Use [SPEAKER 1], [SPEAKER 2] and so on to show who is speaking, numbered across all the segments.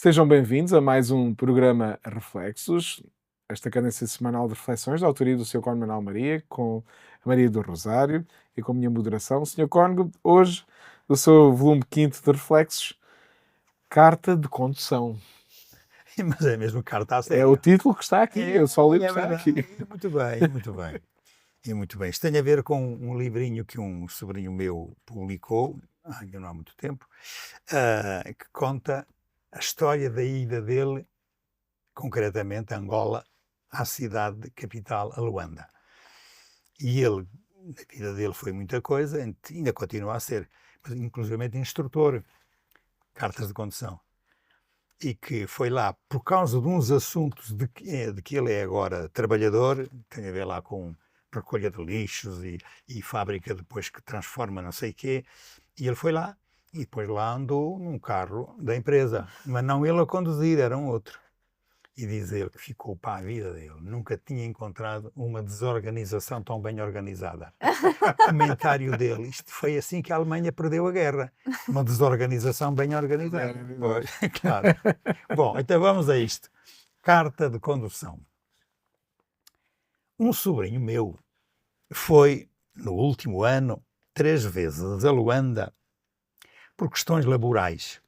[SPEAKER 1] Sejam bem-vindos a mais um programa Reflexos, esta cadência semanal de reflexões da autoria do Sr. Cónigo Manuel Maria, com a Maria do Rosário e com a minha moderação. Sr. Cónigo, hoje, o seu volume quinto de Reflexos, Carta de Condução.
[SPEAKER 2] Mas é mesmo carta a
[SPEAKER 1] É o
[SPEAKER 2] sério.
[SPEAKER 1] título que está aqui, eu só li o que
[SPEAKER 2] É
[SPEAKER 1] está
[SPEAKER 2] verdade.
[SPEAKER 1] aqui.
[SPEAKER 2] Muito bem, muito bem. E muito bem. Isto tem a ver com um livrinho que um sobrinho meu publicou, ainda não há muito tempo, que conta a história da ida dele, concretamente Angola, à cidade capital, a Luanda. E ele, a vida dele foi muita coisa, ainda continua a ser, mas inclusivamente instrutor, cartas de condução. E que foi lá por causa de uns assuntos de que ele é agora trabalhador, tem a ver lá com recolha de lixos e fábrica depois que transforma não sei o quê, e ele foi lá e depois lá andou num carro da empresa, mas não ele a conduzir, era um outro. E diz ele que ficou para a vida dele, nunca tinha encontrado uma desorganização tão bem organizada. Comentário dele, isto foi assim que a Alemanha perdeu a guerra, uma desorganização bem organizada. Pois, claro. Bom, então vamos a isto. Carta de condução. Um sobrinho meu foi, no último ano, 3 vezes a Luanda por questões laborais.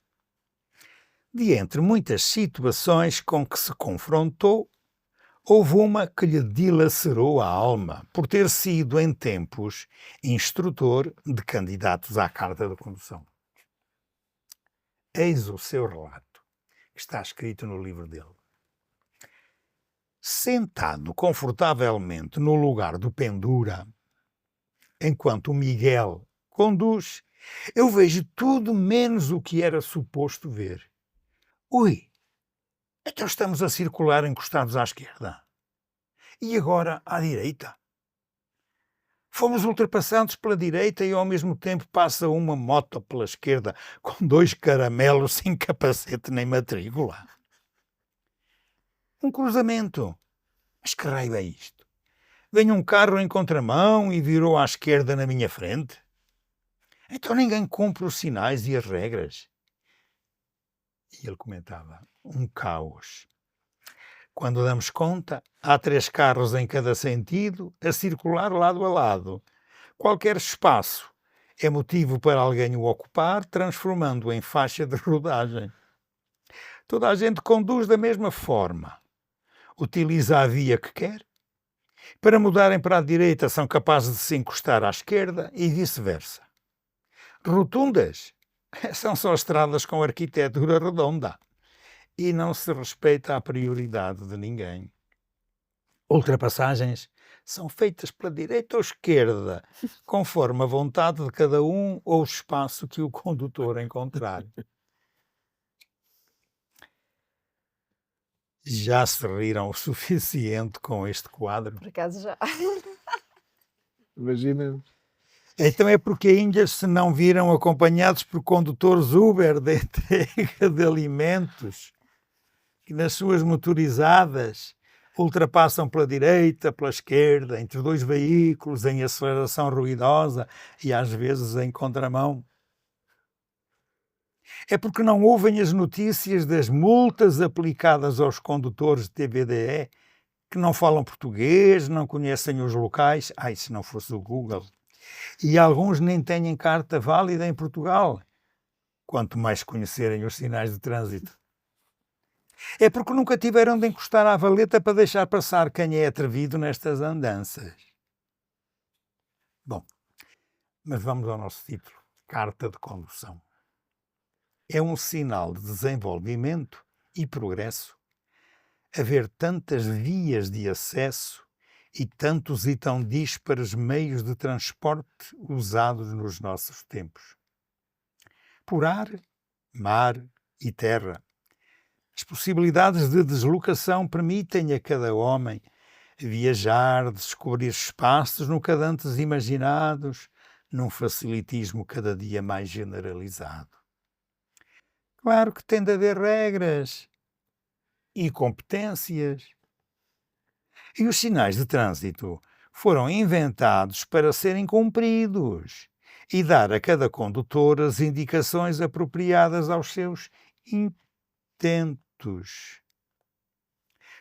[SPEAKER 2] De entre muitas situações com que se confrontou, houve uma que lhe dilacerou a alma por ter sido, em tempos, instrutor de candidatos à carta de condução. Eis o seu relato, que está escrito no livro dele. Sentado confortavelmente no lugar do pendura, enquanto o Miguel conduz, eu vejo tudo menos o que era suposto ver. Ui, então estamos a circular encostados à esquerda. E agora à direita? Fomos ultrapassados pela direita e ao mesmo tempo passa uma moto pela esquerda com 2 caramelos sem capacete nem matrícula. Um cruzamento. Mas que raio é isto? Vem um carro em contramão e virou à esquerda na minha frente? Então ninguém cumpre os sinais e as regras. E ele comentava, um caos. Quando damos conta, há 3 carros em cada sentido, a circular lado a lado. Qualquer espaço é motivo para alguém o ocupar, transformando-o em faixa de rodagem. Toda a gente conduz da mesma forma. Utiliza a via que quer. Para mudarem para a direita são capazes de se encostar à esquerda e vice-versa. Rotundas são só estradas com arquitetura redonda e não se respeita a prioridade de ninguém. Ultrapassagens são feitas pela direita ou esquerda, conforme a vontade de cada um ou o espaço que o condutor encontrar. Já se riram o suficiente com este quadro?
[SPEAKER 3] Por acaso já.
[SPEAKER 1] Imagina.
[SPEAKER 2] Então é porque ainda se não viram acompanhados por condutores Uber de entrega de alimentos, que nas suas motorizadas ultrapassam pela direita, pela esquerda, entre 2 veículos, em aceleração ruidosa e às vezes em contramão. É porque não ouvem as notícias das multas aplicadas aos condutores de TVDE que não falam português, não conhecem os locais. Ai, se não fosse o Google. E alguns nem têm carta válida em Portugal, quanto mais conhecerem os sinais de trânsito. É porque nunca tiveram de encostar à valeta para deixar passar quem é atrevido nestas andanças. Bom, mas vamos ao nosso título, Carta de Condução. É um sinal de desenvolvimento e progresso haver tantas vias de acesso e tantos e tão díspares meios de transporte usados nos nossos tempos. Por ar, mar e terra, as possibilidades de deslocação permitem a cada homem viajar, descobrir espaços nunca antes imaginados, num facilitismo cada dia mais generalizado. Claro que tem de haver regras e competências. E os sinais de trânsito foram inventados para serem cumpridos e dar a cada condutor as indicações apropriadas aos seus atentos.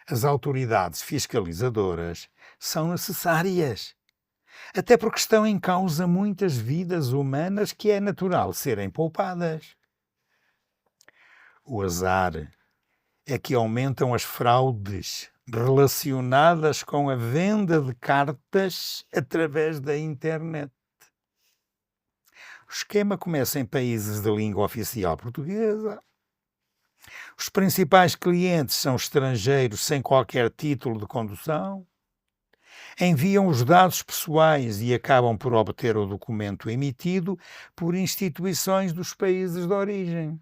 [SPEAKER 2] As autoridades fiscalizadoras são necessárias, até porque estão em causa muitas vidas humanas que é natural serem poupadas. O azar é que aumentam as fraudes relacionadas com a venda de cartas através da internet. O esquema começa em países de língua oficial portuguesa. Os principais clientes são estrangeiros sem qualquer título de condução. Enviam os dados pessoais e acabam por obter o documento emitido por instituições dos países de origem.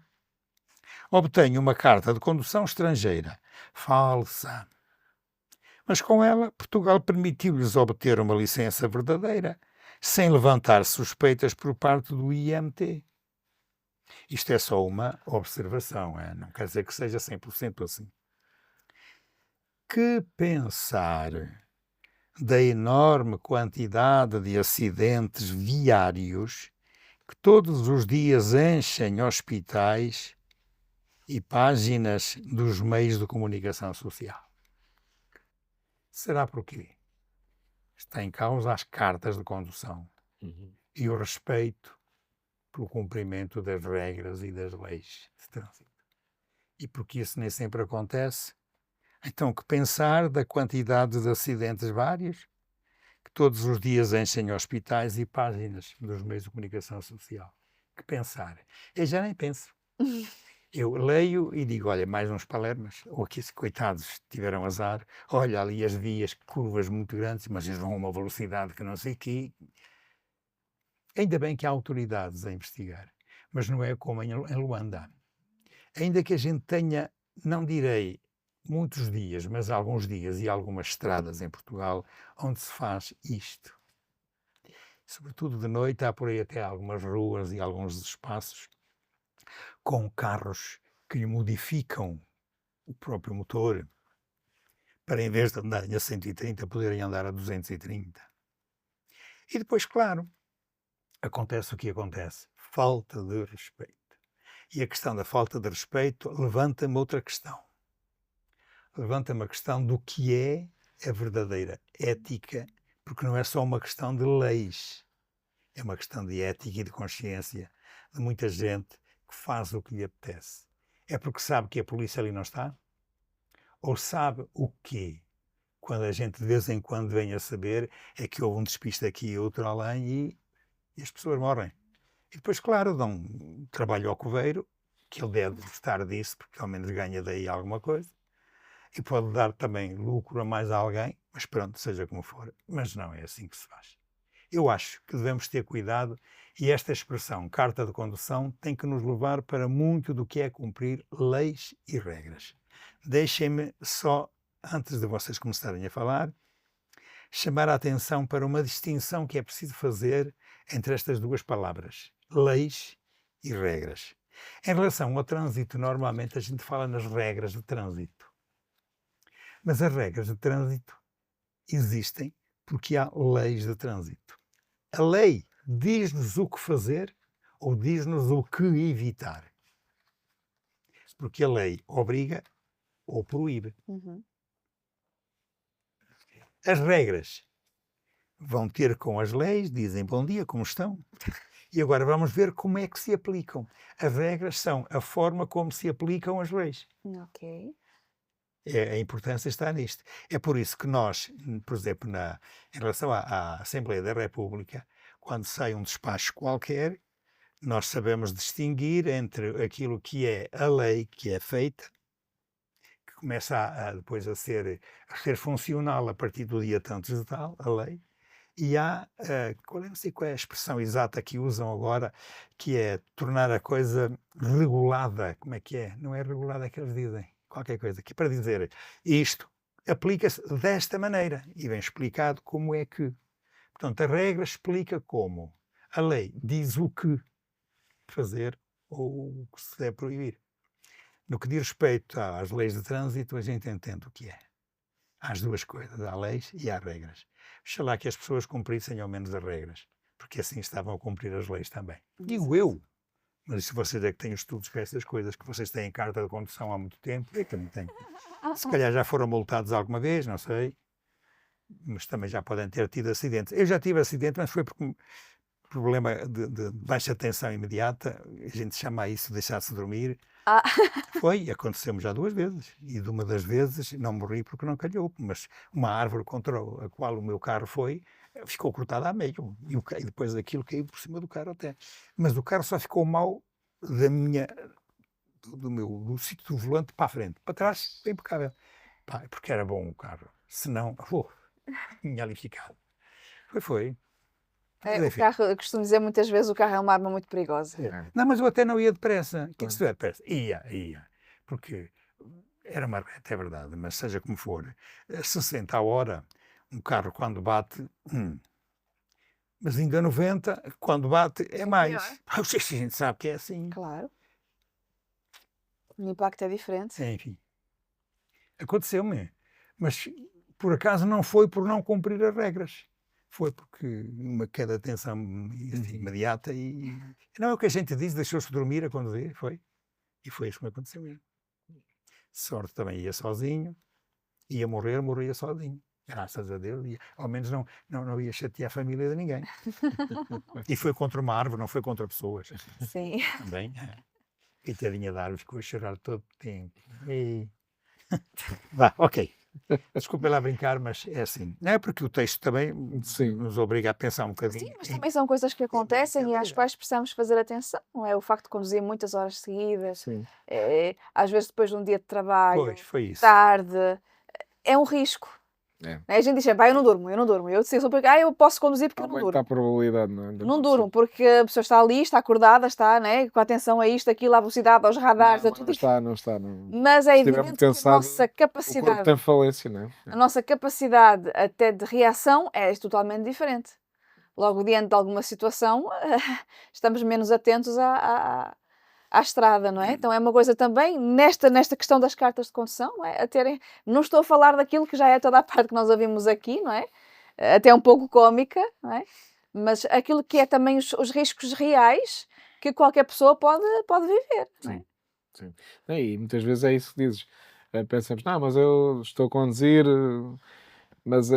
[SPEAKER 2] Obtêm uma carta de condução estrangeira, falsa. Mas com ela, Portugal permitiu-lhes obter uma licença verdadeira, sem levantar suspeitas por parte do IMT. Isto é só uma observação, não quer dizer que seja 100% assim. Que pensar da enorme quantidade de acidentes viários que todos os dias enchem hospitais e páginas dos meios de comunicação social? Será porquê? Está em causa as cartas de condução e o respeito pelo cumprimento das regras e das leis de trânsito. E porque isso nem sempre acontece, então que pensar da quantidade de acidentes vários que todos os dias enchem hospitais e páginas dos meios de comunicação social? Que pensar? Eu já nem penso. Eu leio e digo, olha, mais uns palermas, ou aqui, coitados, tiveram azar, olha ali as vias, curvas muito grandes, mas eles vão a uma velocidade que não sei o quê. Ainda bem que há autoridades a investigar, mas não é como em Luanda. Ainda que a gente tenha, não direi muitos dias, mas alguns dias e algumas estradas em Portugal onde se faz isto. Sobretudo de noite, há por aí até algumas ruas e alguns espaços com carros que lhe modificam o próprio motor para, em vez de andarem a 130, poderem andar a 230. E depois, claro, acontece o que acontece. Falta de respeito. E a questão da falta de respeito levanta-me outra questão. Levanta-me a questão do que é a verdadeira ética, porque não é só uma questão de leis. É uma questão de ética e de consciência de muita gente que faz o que lhe apetece. É porque sabe que a polícia ali não está? Ou sabe o quê? Quando a gente de vez em quando vem a saber é que houve um despiste aqui e outro além e as pessoas morrem. E depois, claro, dão um trabalho ao coveiro, que ele deve gostar disso, porque ao menos ganha daí alguma coisa. E pode dar também lucro a mais a alguém, mas pronto, seja como for. Mas não é assim que se faz. Eu acho que devemos ter cuidado e esta expressão, carta de condução, tem que nos levar para muito do que é cumprir leis e regras. Deixem-me só, antes de vocês começarem a falar, chamar a atenção para uma distinção que é preciso fazer entre estas duas palavras, leis e regras. Em relação ao trânsito, normalmente a gente fala nas regras de trânsito. Mas as regras de trânsito existem porque há leis de trânsito. A lei diz-nos o que fazer ou diz-nos o que evitar. Porque a lei obriga ou proíbe. As regras vão ter com as leis, dizem bom dia, como estão? E agora vamos ver como é que se aplicam. As regras são a forma como se aplicam as leis.
[SPEAKER 3] Ok.
[SPEAKER 2] A importância está nisto. É por isso que nós, por exemplo, em relação à Assembleia da República, quando sai um despacho qualquer, nós sabemos distinguir entre aquilo que é a lei que é feita, que começa depois a ser funcional a partir do dia tanto de tal, a lei, e há, não sei qual é a expressão exata que usam agora, que é tornar a coisa regulada. Como é que é? Não é regulada que eles dizem. Qualquer coisa que para dizer isto aplica-se desta maneira e bem explicado como é que. Portanto, a regra explica como. A lei diz o que fazer ou o que se deve proibir. No que diz respeito às leis de trânsito, a gente entende o que é. Há as duas coisas, há leis e há regras. Oxalá que as pessoas cumprissem ao menos as regras, porque assim estavam a cumprir as leis também. Digo eu, Mas se vocês é que têm estudos para essas coisas, que vocês têm carta de condução há muito tempo, eu também tenho. Se calhar já foram multados alguma vez, não sei, mas também já podem ter tido acidentes. Eu já tive acidente, mas foi porque problema de baixa tensão imediata, a gente chama isso de deixar-se dormir.
[SPEAKER 3] Ah,
[SPEAKER 2] Aconteceu-me já 2 vezes, e de uma das vezes não morri porque não calhou, mas uma árvore contra a qual o meu carro foi, ficou cortada a meio, e depois aquilo caiu por cima do carro até. Mas o carro só ficou mal do sítio do volante para a frente, para trás, foi impecável. Pá, porque era bom o carro, senão, tinha ali ficado. Foi. Mas,
[SPEAKER 3] o
[SPEAKER 2] enfim.
[SPEAKER 3] carro, eu costumo dizer muitas vezes, o carro é uma arma muito perigosa.
[SPEAKER 2] Não, mas eu até não ia depressa. Que se der depressa? Ia. Porque era uma reta, é verdade, mas seja como for, a 60 a hora, um carro quando bate, mas ainda 90, quando bate, é mais. A gente sabe que é assim.
[SPEAKER 3] Claro. O impacto é diferente.
[SPEAKER 2] Enfim, aconteceu-me. Mas por acaso não foi por não cumprir as regras. Foi porque uma queda de tensão imediata e... Não é o que a gente diz, deixou-se dormir a conduzir, foi. E foi isso que me aconteceu mesmo. Sorte também ia sozinho, ia morria sozinho. Graças a Deus, ao menos não ia chatear a família de ninguém. E foi contra uma árvore, não foi contra pessoas.
[SPEAKER 3] Sim.
[SPEAKER 2] Também. Coitadinha da árvore, ficou a chorar todo o tempo. Vá, ok. Desculpa lá brincar, mas é assim. Não é porque o texto também nos obriga a pensar um bocadinho.
[SPEAKER 3] Sim, mas também são coisas que acontecem e às quais precisamos fazer atenção. Não é o facto de conduzir muitas horas seguidas, às vezes depois de um dia de trabalho,
[SPEAKER 2] Pois, foi isso.
[SPEAKER 3] tarde, é um risco. A gente diz sempre, eu não durmo. Eu decido porque eu posso conduzir porque eu não durmo.
[SPEAKER 1] Aumenta a probabilidade, não é?
[SPEAKER 3] Não durmo, porque a pessoa está ali, está acordada, está, né, com atenção a isto, aquilo, à velocidade, aos radares, a tudo.
[SPEAKER 1] Não está.
[SPEAKER 3] Mas é evidente que a nossa
[SPEAKER 1] O corpo
[SPEAKER 3] capacidade,
[SPEAKER 1] tem falência, não é?
[SPEAKER 3] a nossa capacidade até de reação é totalmente diferente. Logo, diante de alguma situação, estamos menos atentos à estrada, não é? Então é uma coisa também, nesta questão das cartas de condução, não é? Não estou a falar daquilo que já é toda a parte que nós ouvimos aqui, não é? Até um pouco cómica, não é? Mas aquilo que é também os riscos reais que qualquer pessoa pode viver. Não é?
[SPEAKER 1] Sim. E muitas vezes é isso que dizes. Pensamos, mas eu estou a conduzir, mas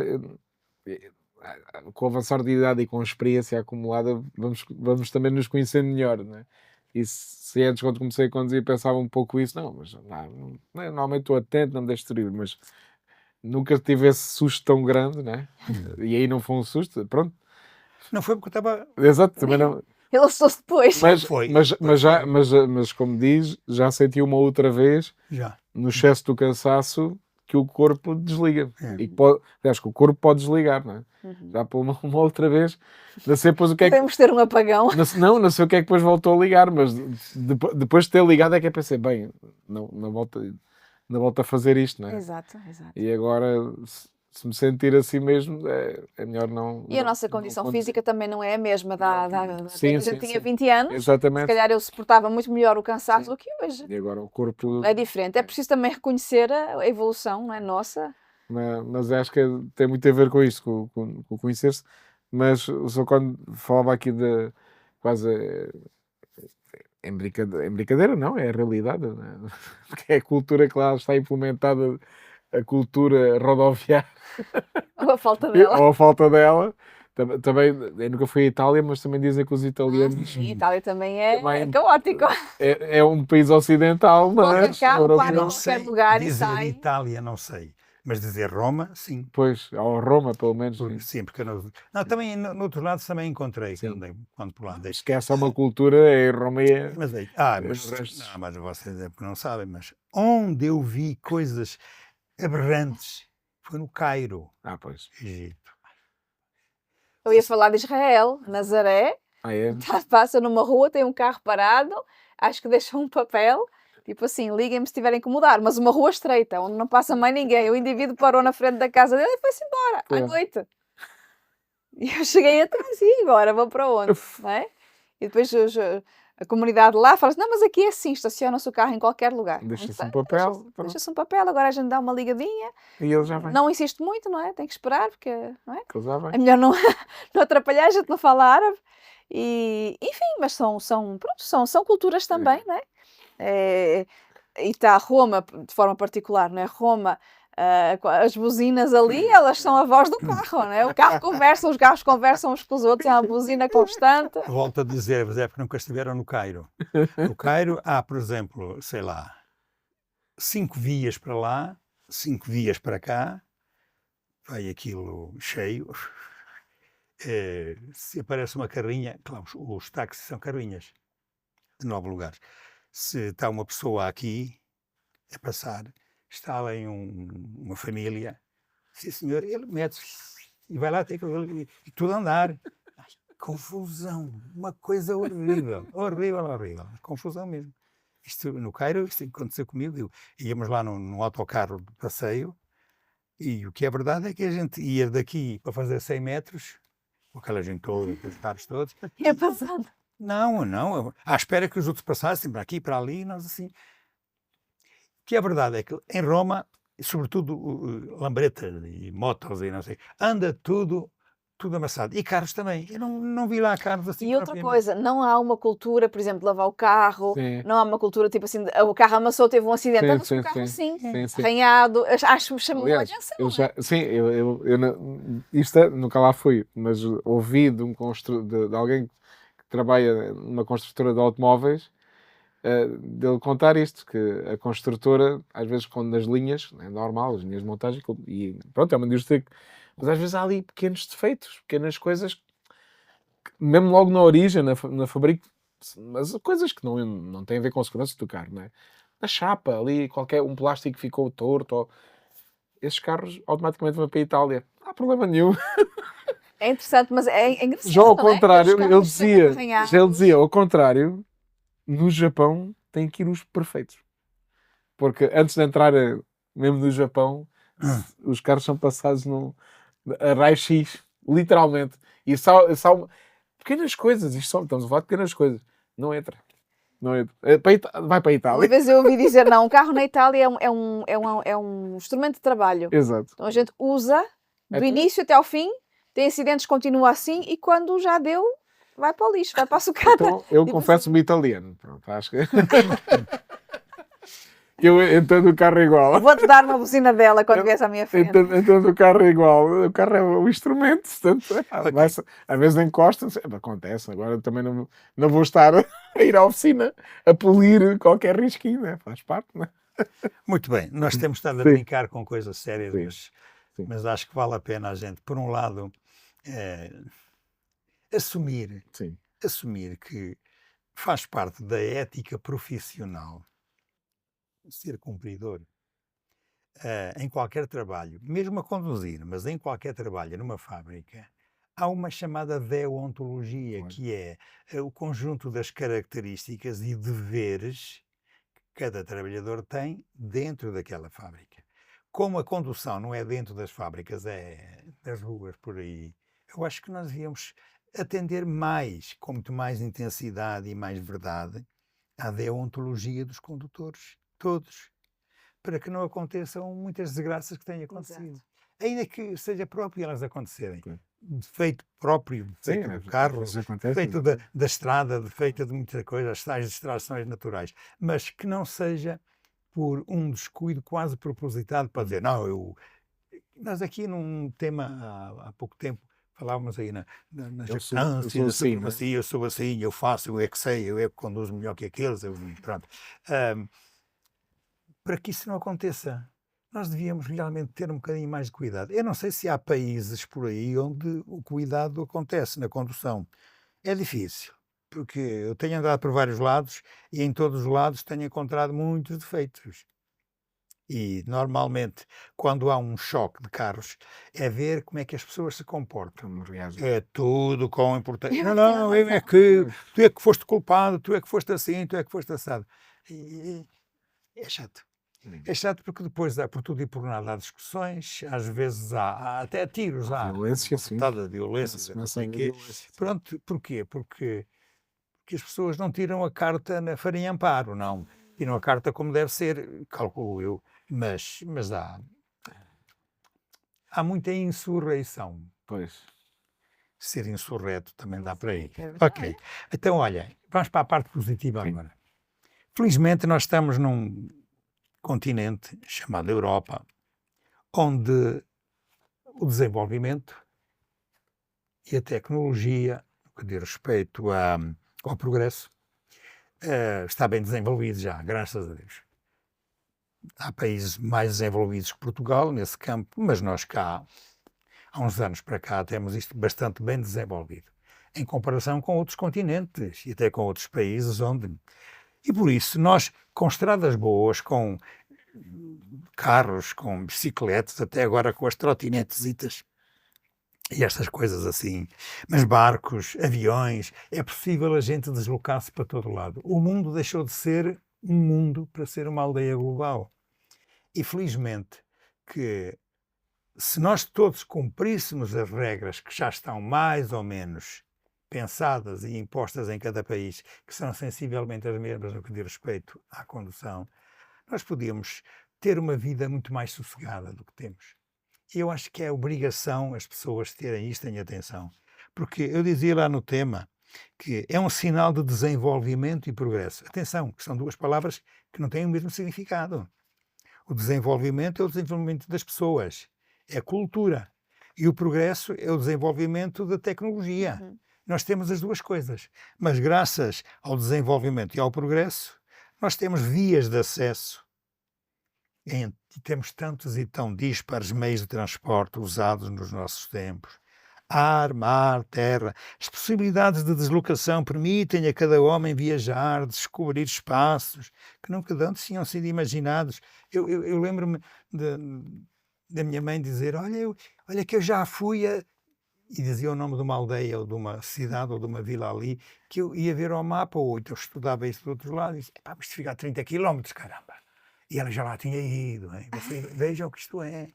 [SPEAKER 1] com o avançar de idade e com a experiência acumulada, vamos também nos conhecendo melhor, não é? E se antes, quando comecei a conduzir, pensava um pouco isso, mas normalmente estou atento, não me deixo distrair, mas nunca tive esse susto tão grande, né? E aí não foi um susto, pronto.
[SPEAKER 2] Não foi porque eu estava...
[SPEAKER 1] Exato, também não...
[SPEAKER 3] Ele assustou-se depois.
[SPEAKER 1] Mas como diz, já senti uma outra vez, no excesso do cansaço, que o corpo desliga. E acho que o corpo pode desligar, não é? Já por uma outra vez, não sei depois o que é que...
[SPEAKER 3] Podemos ter um apagão.
[SPEAKER 1] Não sei o que é que depois voltou a ligar, mas depois de ter ligado é que eu pensei, bem, não volto a fazer isto, não é?
[SPEAKER 3] Exato.
[SPEAKER 1] E agora, se me sentir assim mesmo, é melhor não...
[SPEAKER 3] E a nossa condição física também não é a mesma
[SPEAKER 1] Sim,
[SPEAKER 3] a gente tinha 20 anos.
[SPEAKER 1] Exatamente.
[SPEAKER 3] Se calhar eu suportava muito melhor o cansaço do que hoje.
[SPEAKER 1] E agora o corpo...
[SPEAKER 3] É diferente. É preciso também reconhecer a evolução, não é? Nossa.
[SPEAKER 1] Mas acho que tem muito a ver com isto, com conhecer-se. Mas o Sr. quando falava aqui de quase... Em brincadeira, não, é a realidade, não é? Porque é a cultura que lá está implementada, a cultura rodoviária.
[SPEAKER 3] Ou a falta dela.
[SPEAKER 1] Ou a falta dela. Também, eu nunca fui à Itália, mas também dizem que os italianos...
[SPEAKER 3] Sim, a Itália também é caótico.
[SPEAKER 1] É um país ocidental, mas...
[SPEAKER 3] Qualquer carro para em
[SPEAKER 2] não
[SPEAKER 3] qualquer
[SPEAKER 2] sei
[SPEAKER 3] lugar e
[SPEAKER 2] dizer
[SPEAKER 3] sai.
[SPEAKER 2] Itália, não sei. Mas dizer Roma, sim.
[SPEAKER 1] Pois, ou Roma, pelo menos.
[SPEAKER 2] Sim, porque não, também no outro lado também encontrei, quando por lá deixo.
[SPEAKER 1] Esquece uma cultura, é Roma e é...
[SPEAKER 2] Mas vocês não sabem, mas onde eu vi coisas aberrantes foi no Cairo,
[SPEAKER 1] pois.
[SPEAKER 2] Egito.
[SPEAKER 3] Eu ia falar de Israel, Nazaré, passa numa rua, tem um carro parado, acho que deixa um papel, tipo assim, liguem-me se tiverem que mudar, mas uma rua estreita, onde não passa mais ninguém. O indivíduo parou na frente da casa dele e foi-se embora, à noite. E eu cheguei atrás, e agora vou para onde? Não é? E depois a comunidade lá fala assim, não, mas aqui é assim, estaciona-se o carro em qualquer lugar.
[SPEAKER 1] Deixa-se um papel.
[SPEAKER 3] Deixa-se um papel, agora a gente dá uma ligadinha.
[SPEAKER 1] E ele já vem.
[SPEAKER 3] Não insiste muito, não é? Tem que esperar, porque não é?
[SPEAKER 1] Ele já vem.
[SPEAKER 3] É melhor não atrapalhar, a gente não fala árabe. E, enfim, mas pronto, são culturas também, não é? E está Roma, de forma particular, não é? Roma, as buzinas ali, elas são a voz do carro, não é? O carro conversa, os carros conversam uns com os outros, é uma buzina constante.
[SPEAKER 2] Volto a dizer-vos, é porque nunca estiveram no Cairo. No Cairo há, por exemplo, sei lá, 5 vias para lá, 5 vias para cá, vai aquilo cheio. Se aparece uma carrinha, claro, os táxis são carrinhas de 9 lugares. Se está uma pessoa aqui a passar, está lá uma família, sim senhor, ele mete-se e vai lá ter e tudo a andar. Ai, confusão, uma coisa horrível, horrível, horrível, confusão mesmo. Isto no Cairo, isto aconteceu comigo, íamos lá num autocarro de passeio e o que é verdade é que a gente ia daqui para fazer 100 metros, com aquela gente toda, com os carros todos.
[SPEAKER 3] É passando.
[SPEAKER 2] Não, à espera que os outros passassem para aqui, para ali, nós assim. O que é verdade é que em Roma, sobretudo lambretas e motos e não sei, anda tudo amassado. E carros também. Eu não vi lá carros assim.
[SPEAKER 3] E outra coisa, não há uma cultura, por exemplo, de lavar o carro,
[SPEAKER 1] Sim.
[SPEAKER 3] não há uma cultura tipo assim, o carro amassou, teve um acidente,
[SPEAKER 1] Sim,
[SPEAKER 3] anda-se com o
[SPEAKER 1] sim,
[SPEAKER 3] carro
[SPEAKER 1] sim.
[SPEAKER 3] assim,
[SPEAKER 1] Sim.
[SPEAKER 3] arranhado, acho que chamou a
[SPEAKER 1] Aliás,
[SPEAKER 3] atenção,
[SPEAKER 1] eu
[SPEAKER 3] não é?
[SPEAKER 1] já, sim, isto nunca lá fui, mas ouvi de alguém que trabalha numa construtora de automóveis, dele contar isto, que a construtora, às vezes, quando nas linhas, é normal, as linhas de montagem, e pronto, é uma indústria, mas às vezes há ali pequenos defeitos, pequenas coisas, mesmo logo na origem, na fábrica, mas coisas que não têm a ver com a segurança do carro, não é? A chapa ali, um plástico ficou torto, ou esses carros automaticamente vão para a Itália. Não há problema nenhum.
[SPEAKER 3] É interessante, mas é engraçado,
[SPEAKER 1] Já ao
[SPEAKER 3] não é?
[SPEAKER 1] contrário,
[SPEAKER 3] Os carros sempre arranhados.
[SPEAKER 1] ele dizia, ao contrário, no Japão tem que ir os perfeitos. Porque antes de entrar mesmo no Japão, os carros são passados a raio-x, literalmente. E só pequenas coisas, estamos a falar de pequenas coisas. Não entra. Não entra. Vai para a
[SPEAKER 3] Uma
[SPEAKER 1] Itália.
[SPEAKER 3] vez eu ouvi dizer, não, um carro na Itália é um instrumento de trabalho.
[SPEAKER 1] Exato.
[SPEAKER 3] Então a gente usa do
[SPEAKER 1] Então-
[SPEAKER 3] início até ao fim, tem acidentes, continua assim, e quando já deu, vai para o lixo, vai para a sucata.
[SPEAKER 1] Então, eu
[SPEAKER 3] Tipo
[SPEAKER 1] confesso-me italiano. Pronto, acho que... eu entendo o carro igual.
[SPEAKER 3] Vou-te dar uma buzina dela quando vieres à minha frente.
[SPEAKER 1] Entendo o carro igual. O carro é o instrumento. Portanto, às vezes encostam-se. Acontece. Agora também não vou estar a ir à oficina a polir qualquer risquinho. Né? Faz parte, não é?
[SPEAKER 2] Muito bem, nós temos estado a
[SPEAKER 1] Sim.
[SPEAKER 2] brincar com coisas sérias,
[SPEAKER 1] Sim.
[SPEAKER 2] mas acho que vale a pena a gente, por um lado, assumir que faz parte da ética profissional ser cumpridor em qualquer trabalho, mesmo a conduzir, mas em qualquer trabalho numa fábrica, há uma chamada deontologia,
[SPEAKER 1] Claro.
[SPEAKER 2] que é o conjunto das características e deveres que cada trabalhador tem dentro daquela fábrica. Como a condução não é dentro das fábricas, é das ruas por aí, eu acho que nós devíamos atender mais, com muito mais intensidade e mais verdade, à deontologia dos condutores, todos, para que não aconteçam muitas desgraças que têm acontecido.
[SPEAKER 3] Exato.
[SPEAKER 2] Ainda que seja próprio elas acontecerem.
[SPEAKER 1] Claro.
[SPEAKER 2] Defeito próprio, defeito do carro,
[SPEAKER 1] isso acontece.
[SPEAKER 2] defeito da estrada, defeito de muita coisa, as tais distrações naturais. Mas que não seja por um descuido quase propositado para dizer, não, nós aqui num tema há pouco tempo falávamos aí na
[SPEAKER 1] Eu sou
[SPEAKER 2] jactância, na
[SPEAKER 1] assim, não é?
[SPEAKER 2] supremacia, eu sou assim, eu faço, eu é que sei, eu é que conduzo melhor que aqueles, pronto. Para que isso não aconteça, nós devíamos realmente ter um bocadinho mais de cuidado. Eu não sei se há países por aí onde o cuidado acontece na condução. É difícil, porque eu tenho andado por vários lados e em todos os lados tenho encontrado muitos defeitos. E, normalmente, quando há um choque de carros, é ver como é que as pessoas se comportam.
[SPEAKER 1] Como reagem.
[SPEAKER 2] É tudo com importância. Não, eu é que, tu é que foste culpado, tu é que foste assim, tu é que foste assado. E é chato. É chato porque depois, por tudo e por nada, há discussões, às vezes há até tiros, há
[SPEAKER 1] Violência, sim.
[SPEAKER 2] toda violência. Não sei quê. Pronto, porquê? Porque as pessoas não tiram a carta na farinha amparo, não. Tiram a carta como deve ser, calculo eu, mas há muita insurreição.
[SPEAKER 1] Pois.
[SPEAKER 2] ser insurreto também dá para ir.
[SPEAKER 3] É verdade.
[SPEAKER 2] Ok. Então, olha, vamos para a parte positiva agora. Felizmente, nós estamos num continente chamado Europa, onde o desenvolvimento e a tecnologia, no que diz respeito ao progresso, está bem desenvolvido já, graças a Deus. Há países mais desenvolvidos que Portugal nesse campo, mas nós cá, há uns anos para cá, temos isto bastante bem desenvolvido, em comparação com outros continentes e até com outros países onde... E por isso, nós, com estradas boas, com carros, com bicicletas, até agora com as trotinetesitas e estas coisas assim, mas barcos, aviões, é possível a gente deslocar-se para todo lado. O mundo deixou de ser um mundo para ser uma aldeia global. E felizmente que se nós todos cumpríssemos as regras que já estão mais ou menos pensadas e impostas em cada país, que são sensivelmente as mesmas no que diz respeito à condução, nós podíamos ter uma vida muito mais sossegada do que temos. E eu acho que é obrigação as pessoas terem isto em atenção. Porque eu dizia lá no tema que é um sinal de desenvolvimento e progresso. Atenção, que são duas palavras que não têm o mesmo significado. O desenvolvimento é o desenvolvimento das pessoas, é a cultura. E o progresso é o desenvolvimento da tecnologia.
[SPEAKER 3] Uhum.
[SPEAKER 2] Nós temos as duas coisas. Mas graças ao desenvolvimento e ao progresso, nós temos vias de acesso. E temos tantos e tão dispares meios de transporte usados nos nossos tempos. Ar, mar, terra. As possibilidades de deslocação permitem a cada homem viajar, descobrir espaços que nunca antes tinham sido imaginados. Eu lembro-me da minha mãe dizer, olha que eu já fui a... E dizia o nome de uma aldeia, ou de uma cidade, ou de uma vila ali, que eu ia ver ao mapa, ou então estudava isso do outro lado, e disse, mas isto fica a 30 quilómetros, caramba. E ela já lá tinha ido, hein? Vejam o que isto é.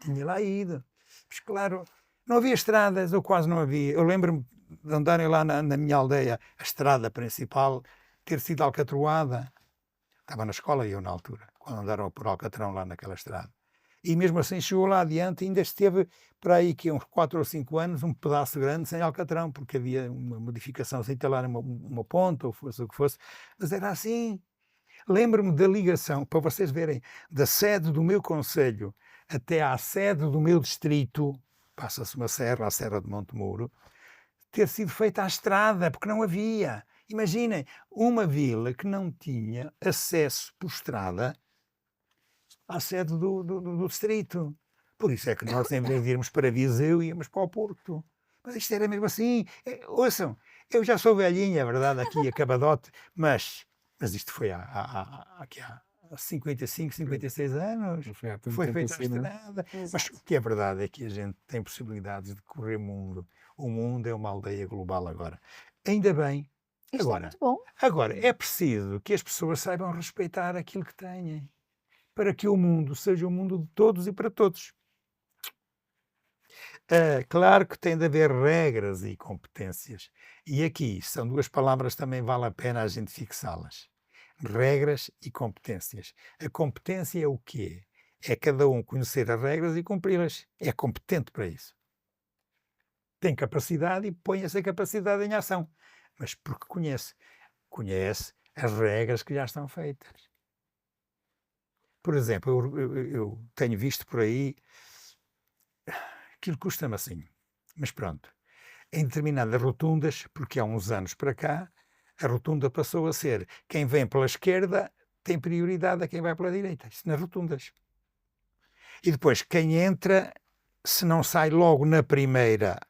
[SPEAKER 2] Tinha lá ido. Mas claro, não havia estradas, ou quase não havia. Eu lembro-me de andarem lá na minha aldeia, a estrada principal, ter sido alcatroada. Estava na escola eu na altura, quando andaram por Alcatrão lá naquela estrada. E mesmo assim chegou lá adiante e ainda esteve para aí que uns 4 ou 5 anos um pedaço grande sem Alcatrão, porque havia uma modificação, sem ter lá uma ponta ou fosse o que fosse. Mas era assim. Lembro-me da ligação, para vocês verem, da sede do meu concelho até à sede do meu distrito, passa-se uma serra, a Serra de Montemuro, ter sido feita à estrada, porque não havia. Imaginem, uma vila que não tinha acesso por estrada à sede do distrito. Por isso é que nós, em vez de irmos para Viseu, íamos para o Porto. Mas isto era mesmo assim. Ouçam, eu já sou velhinha, é verdade, aqui a Cabadote, mas isto foi há 55, 56 anos. Foi feito à estrada. Mas o que é verdade é que a gente tem possibilidades de correr mundo. O mundo é uma aldeia global agora. Ainda bem.
[SPEAKER 3] Isto é muito bom.
[SPEAKER 2] Agora, é preciso que as pessoas saibam respeitar aquilo que têm, para que o mundo seja um mundo de todos e para todos. Claro que tem de haver regras e competências. E aqui são duas palavras que também vale a pena a gente fixá-las. Regras e competências. A competência é o quê? É cada um conhecer as regras e cumpri-las. É competente para isso. Tem capacidade e põe essa capacidade em ação. Mas porque conhece. Conhece as regras que já estão feitas. Por exemplo, eu tenho visto por aí, aquilo custa-me assim, mas pronto, em determinadas rotundas, porque há uns anos para cá, a rotunda passou a ser, quem vem pela esquerda tem prioridade a quem vai pela direita, isso nas rotundas. E depois, quem entra, se não sai logo na primeira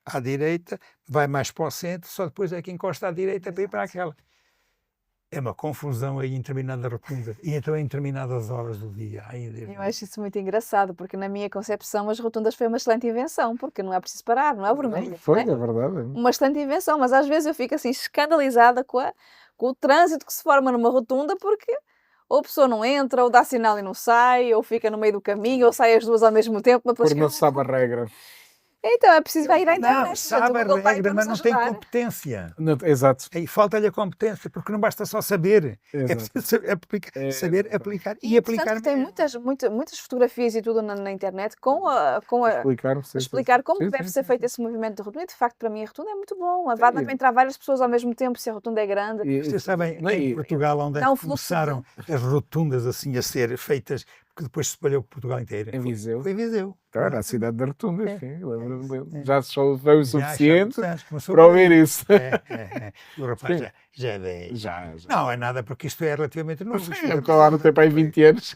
[SPEAKER 2] à direita, vai mais para o centro, só depois é que encosta à direita para ir para aquela. É uma confusão aí em determinada rotunda. E então em determinadas horas do dia. Ai, Deus
[SPEAKER 3] Eu acho isso muito engraçado, porque na minha concepção as rotundas foi uma excelente invenção, porque não é preciso parar, não é o vermelho.
[SPEAKER 1] Foi,
[SPEAKER 3] não é?
[SPEAKER 1] é verdade.
[SPEAKER 3] Uma excelente invenção, mas às vezes eu fico assim escandalizada com o trânsito que se forma numa rotunda, porque ou a pessoa não entra, ou dá sinal e não sai, ou fica no meio do caminho, ou sai as duas ao mesmo tempo.
[SPEAKER 1] Por não se sabe a regra.
[SPEAKER 3] Então é preciso ir à internet.
[SPEAKER 2] Não,
[SPEAKER 3] gente,
[SPEAKER 2] sabe
[SPEAKER 3] o
[SPEAKER 2] a
[SPEAKER 3] Google está aí
[SPEAKER 2] regra,
[SPEAKER 3] para
[SPEAKER 2] mas
[SPEAKER 3] nos
[SPEAKER 2] não tem
[SPEAKER 3] ajudar.
[SPEAKER 2] competência.
[SPEAKER 1] Exato.
[SPEAKER 2] E falta-lhe a competência, porque não basta só saber. É
[SPEAKER 1] Exato.
[SPEAKER 2] preciso saber aplicar e
[SPEAKER 3] E interessante
[SPEAKER 2] aplicar
[SPEAKER 3] que tem
[SPEAKER 2] mesmo.
[SPEAKER 3] muitas fotografias e tudo na internet com a
[SPEAKER 1] Explicar, sim, sim,
[SPEAKER 3] explicar como
[SPEAKER 1] sim,
[SPEAKER 3] que deve
[SPEAKER 1] sim,
[SPEAKER 3] ser
[SPEAKER 1] sim,
[SPEAKER 3] feito
[SPEAKER 1] sim.
[SPEAKER 3] esse movimento de rotunda. E de facto, para mim, a rotunda é muito bom. Dá
[SPEAKER 1] Sim,
[SPEAKER 3] para entrar várias pessoas ao mesmo tempo se a rotunda é grande.
[SPEAKER 2] Vocês sabem,
[SPEAKER 1] não,
[SPEAKER 2] em Portugal, onde é
[SPEAKER 3] Dá
[SPEAKER 2] que
[SPEAKER 3] um fluxo
[SPEAKER 2] começaram as rotundas assim a ser feitas, porque depois se espalhou por Portugal inteiro?
[SPEAKER 1] em Viseu.
[SPEAKER 2] Foi em Viseu.
[SPEAKER 1] Era a
[SPEAKER 2] Exatamente.
[SPEAKER 1] cidade da Rotunda,
[SPEAKER 2] É,
[SPEAKER 1] sim. Lembro-me.
[SPEAKER 2] isso, é.
[SPEAKER 1] Já só veio o
[SPEAKER 2] Já há
[SPEAKER 1] suficiente
[SPEAKER 2] muitos anos, começou
[SPEAKER 1] para
[SPEAKER 2] por
[SPEAKER 1] ouvir
[SPEAKER 2] aí.
[SPEAKER 1] isso.
[SPEAKER 2] E o rapaz
[SPEAKER 1] Sim.
[SPEAKER 2] já é velho.
[SPEAKER 1] Já.
[SPEAKER 2] Não é nada, porque isto é relativamente novo.
[SPEAKER 1] Sim,
[SPEAKER 2] Isto
[SPEAKER 1] é
[SPEAKER 2] é
[SPEAKER 1] porque lá não tem para aí 20 anos.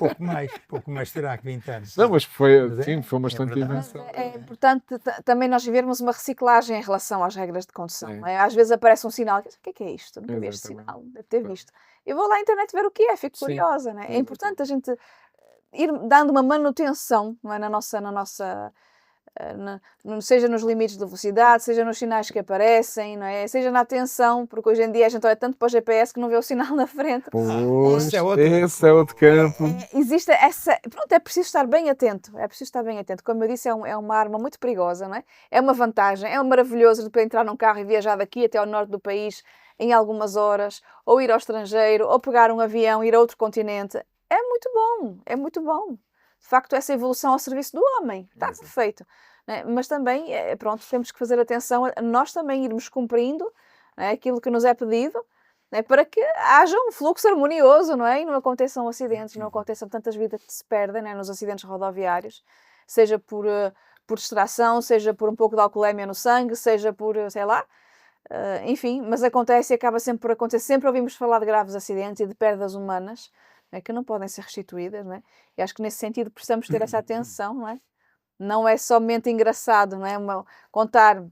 [SPEAKER 2] pouco mais terá que 20 anos.
[SPEAKER 1] Não, mas foi,
[SPEAKER 2] Mas
[SPEAKER 1] sim, foi bastante
[SPEAKER 2] verdade.
[SPEAKER 1] invenção.
[SPEAKER 3] É importante também nós vivermos uma reciclagem em relação às regras de condução.
[SPEAKER 1] É.
[SPEAKER 3] Não é? Às vezes aparece um sinal, o que é isto? Nunca vi este
[SPEAKER 1] Exatamente.
[SPEAKER 3] sinal, deve ter visto. Eu vou lá à internet ver o que é, fico
[SPEAKER 1] Sim,
[SPEAKER 3] curiosa. Não é? É
[SPEAKER 1] exatamente.
[SPEAKER 3] importante a gente ir dando uma manutenção, não é? na nossa seja nos limites de velocidade, seja nos sinais que aparecem, não é? Seja na atenção, porque hoje em dia a gente olha tanto para o GPS que não vê o sinal na frente.
[SPEAKER 1] Pois,
[SPEAKER 2] Esse é outro.
[SPEAKER 1] esse é outro campo.
[SPEAKER 3] Existe essa. Pronto, é preciso estar bem atento. É preciso estar bem atento. Como eu disse, é uma arma muito perigosa, não é? É uma vantagem, é um maravilhoso de poder entrar num carro e viajar daqui até ao norte do país em algumas horas, ou ir ao estrangeiro, ou pegar um avião, ir a outro continente. É muito bom, é muito bom. De facto, essa evolução ao serviço do homem está
[SPEAKER 1] Exato.
[SPEAKER 3] perfeito. Né? Mas também, pronto, temos que fazer atenção a nós também irmos cumprindo, né, aquilo que nos é pedido, né, para que haja um fluxo harmonioso, não é? E não aconteçam acidentes, não aconteçam tantas vidas que se perdem, né, nos acidentes rodoviários, seja por distração, seja por um pouco de alcoolemia no sangue, seja por, sei lá, enfim, mas acontece e acaba sempre por acontecer. Sempre ouvimos falar de graves acidentes e de perdas humanas, né, que não podem ser restituídas, né? E acho que nesse sentido precisamos ter essa atenção, não é? Não é somente engraçado, não é? Contar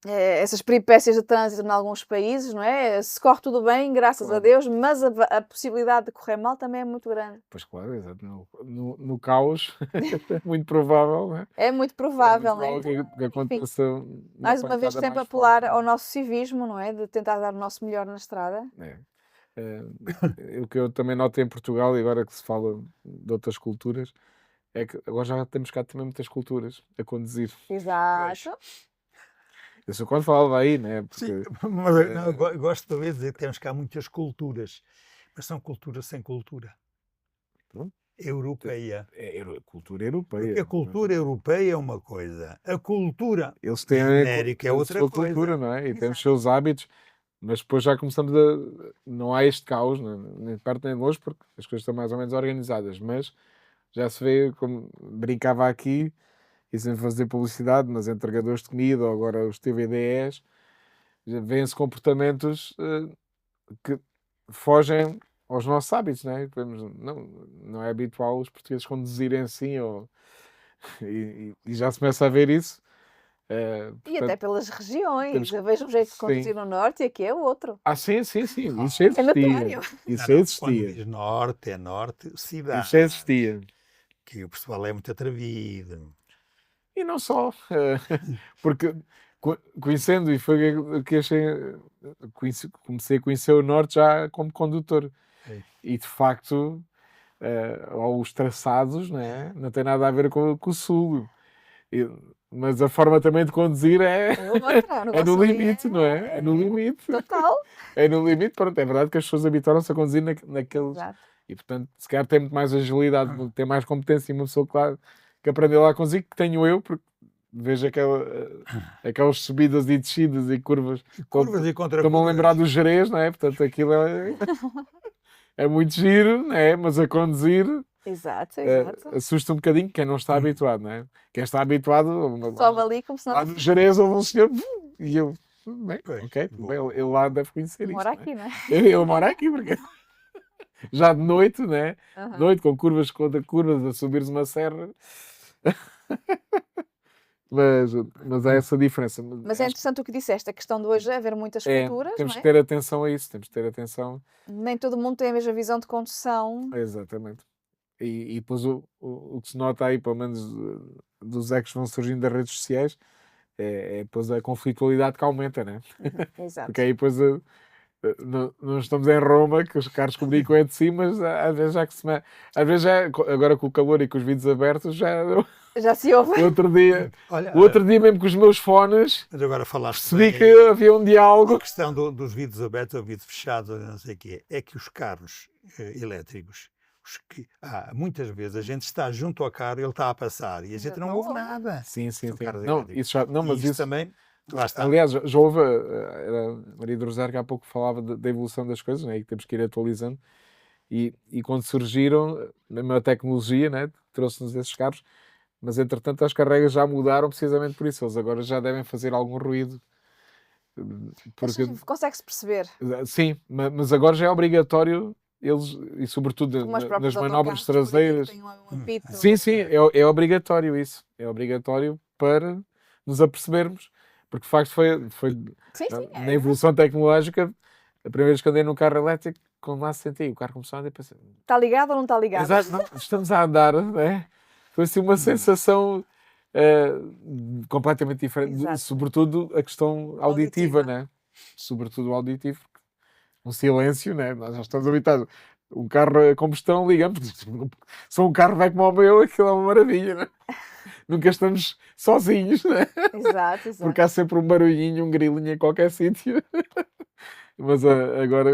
[SPEAKER 3] essas peripécias de trânsito em alguns países, não é? Se corre tudo bem, graças a
[SPEAKER 1] Claro.
[SPEAKER 3] Deus, mas a possibilidade de correr mal também é muito grande.
[SPEAKER 1] Pois claro, exato. No caos, é muito provável, não é?
[SPEAKER 3] É muito
[SPEAKER 1] É
[SPEAKER 3] provável,
[SPEAKER 1] muito
[SPEAKER 3] não é?
[SPEAKER 1] provável que aconteça
[SPEAKER 3] Mais uma vez
[SPEAKER 1] pancada
[SPEAKER 3] sempre
[SPEAKER 1] mais
[SPEAKER 3] apelar
[SPEAKER 1] forte,
[SPEAKER 3] ao
[SPEAKER 1] não
[SPEAKER 3] nosso civismo, não é? De tentar dar o nosso melhor na estrada.
[SPEAKER 1] é? O que eu também noto em Portugal, e agora que se fala de outras culturas, é que agora já temos cá também muitas culturas a conduzir.
[SPEAKER 3] Exato.
[SPEAKER 1] Eu sou quando falava aí, né?
[SPEAKER 2] Sim,
[SPEAKER 1] Porque
[SPEAKER 2] mas não, eu gosto de dizer que temos cá muitas culturas, mas são culturas sem cultura.
[SPEAKER 1] Pronto.
[SPEAKER 2] Europeia.
[SPEAKER 1] É cultura europeia.
[SPEAKER 2] Porque a cultura europeia é uma coisa, a cultura
[SPEAKER 1] Eles têm
[SPEAKER 2] genérica é
[SPEAKER 1] a
[SPEAKER 2] outra
[SPEAKER 1] sua
[SPEAKER 2] coisa.
[SPEAKER 1] cultura, não é? E temos os
[SPEAKER 2] Exato.
[SPEAKER 1] seus hábitos, mas depois já começamos a. Não há este caos, nem de perto nem de longe, porque as coisas estão mais ou menos organizadas, mas já se vê, como brincava aqui, e sem fazer publicidade, mas entregadores de comida ou agora os TVDEs, já vêem-se comportamentos que fogem aos nossos hábitos, não é? Não é habitual os portugueses conduzirem assim, e já se começa a ver isso.
[SPEAKER 3] E até pelas regiões.
[SPEAKER 1] temos-
[SPEAKER 3] Eu vejo um jeito de conduzir
[SPEAKER 1] sim.
[SPEAKER 3] no norte e aqui é outro.
[SPEAKER 1] Sim, isso
[SPEAKER 3] É
[SPEAKER 1] existia.
[SPEAKER 3] notório.
[SPEAKER 1] Isso
[SPEAKER 2] Não,
[SPEAKER 1] existia.
[SPEAKER 2] quando diz norte, é norte, cidade.
[SPEAKER 1] Isso existia.
[SPEAKER 2] Que o pessoal é muito atrevido.
[SPEAKER 1] E não só, porque conhecendo, e foi o que achei, comecei a conhecer o Norte já como condutor.
[SPEAKER 2] É.
[SPEAKER 1] E de facto, os traçados, né, não tem nada a ver com o Sul. Mas a forma também de conduzir é no limite, não é? É no limite.
[SPEAKER 3] Total.
[SPEAKER 1] É no limite, pronto. É verdade que as pessoas habituaram-se a conduzir naqueles.
[SPEAKER 3] Exato.
[SPEAKER 1] E portanto, se calhar tem muito mais agilidade, tem mais competência e uma pessoa, claro, que aprendeu lá a conduzir, que tenho eu, porque vejo aquelas subidas e descidas e curvas.
[SPEAKER 2] Curvas e
[SPEAKER 1] Estou-me a
[SPEAKER 2] contracurvas.
[SPEAKER 1] lembrar do Jerez, não é? Portanto, aquilo é muito giro, não é? Mas a conduzir
[SPEAKER 3] Exato.
[SPEAKER 1] assusta um bocadinho quem não está habituado, não é? Quem está habituado,
[SPEAKER 3] Sobe ali como se
[SPEAKER 1] lá
[SPEAKER 3] não
[SPEAKER 1] no Jerez houve um senhor, e eu, bem,
[SPEAKER 2] Pois,
[SPEAKER 1] ok,
[SPEAKER 2] boa.
[SPEAKER 1] bem, ele lá deve conhecer
[SPEAKER 3] mora
[SPEAKER 1] isto.
[SPEAKER 3] aqui, não é?
[SPEAKER 1] Ele mora aqui, porque já de noite, né?
[SPEAKER 3] Aham.
[SPEAKER 1] De noite, com curvas contra curvas, a subires uma serra. Mas há essa diferença.
[SPEAKER 3] Mas é interessante o que disseste, a questão de hoje é haver muitas culturas,
[SPEAKER 1] temos
[SPEAKER 3] não
[SPEAKER 1] que
[SPEAKER 3] é?
[SPEAKER 1] ter atenção a isso, temos que ter atenção.
[SPEAKER 3] Nem todo mundo tem a mesma visão de condução.
[SPEAKER 1] Exatamente. E depois o que se nota aí, pelo menos dos ecos que vão surgindo das redes sociais, é depois a conflitualidade que aumenta, né?
[SPEAKER 3] Exato.
[SPEAKER 1] Porque aí depois não estamos em Roma, que os carros comunicam entre si, mas às vezes já que se às vezes já, agora com o calor e com os vidros abertos, já
[SPEAKER 3] Já se ouve.
[SPEAKER 1] o outro dia,
[SPEAKER 2] Olha,
[SPEAKER 1] o outro dia mesmo com os meus fones,
[SPEAKER 2] mas agora falaste
[SPEAKER 1] percebi
[SPEAKER 2] bem
[SPEAKER 1] que
[SPEAKER 2] aí,
[SPEAKER 1] havia um
[SPEAKER 2] a
[SPEAKER 1] diálogo.
[SPEAKER 2] questão dos vidros abertos ou vidros fechados, não sei o quê, é que os carros elétricos, muitas vezes a gente está junto ao carro, ele está a passar e a gente não
[SPEAKER 3] Não
[SPEAKER 2] ouve
[SPEAKER 3] ouve.
[SPEAKER 2] nada.
[SPEAKER 1] Sim, sim,
[SPEAKER 2] São
[SPEAKER 1] sim.
[SPEAKER 2] carros
[SPEAKER 1] Não,
[SPEAKER 2] elétricos.
[SPEAKER 1] isso já, não,
[SPEAKER 2] E
[SPEAKER 1] mas
[SPEAKER 2] isso
[SPEAKER 1] isso,
[SPEAKER 2] também, lá está.
[SPEAKER 1] aliás, já houve, era a Maria do Rosário que há pouco falava da evolução das coisas, né, e que temos que ir atualizando. E quando surgiram, mesmo a tecnologia, né, trouxe-nos esses carros, mas entretanto as carregas já mudaram precisamente por isso. Eles agora já devem fazer algum ruído. Porque,
[SPEAKER 3] Consegue-se perceber.
[SPEAKER 1] sim, mas agora já é obrigatório eles, e sobretudo
[SPEAKER 3] Como os
[SPEAKER 1] nas
[SPEAKER 3] próprios
[SPEAKER 1] manobras
[SPEAKER 3] autocarros, por aí, que
[SPEAKER 1] traseiras.
[SPEAKER 3] têm um apito.
[SPEAKER 1] Sim, sim, é obrigatório isso. É obrigatório para nos apercebermos. Porque de facto foi
[SPEAKER 3] Sim, sim.
[SPEAKER 1] na evolução tecnológica, a primeira vez que andei num carro elétrico, quando lá sentei, o carro começou a andar e pensei,
[SPEAKER 3] Está ligado ou não está ligado?
[SPEAKER 1] exato, não, estamos a andar, não é? Foi assim uma sensação completamente diferente,
[SPEAKER 3] Exato.
[SPEAKER 1] sobretudo a questão auditiva, né? Sobretudo o auditivo, um silêncio, né? Nós já estamos habituados. Um carro a combustão, ligamos, se um carro vai como o meu, aquilo é uma maravilha, né? Nunca estamos sozinhos, né?
[SPEAKER 3] Exato, exato.
[SPEAKER 1] Porque há sempre um barulhinho, um grilinho em qualquer sítio. Mas agora,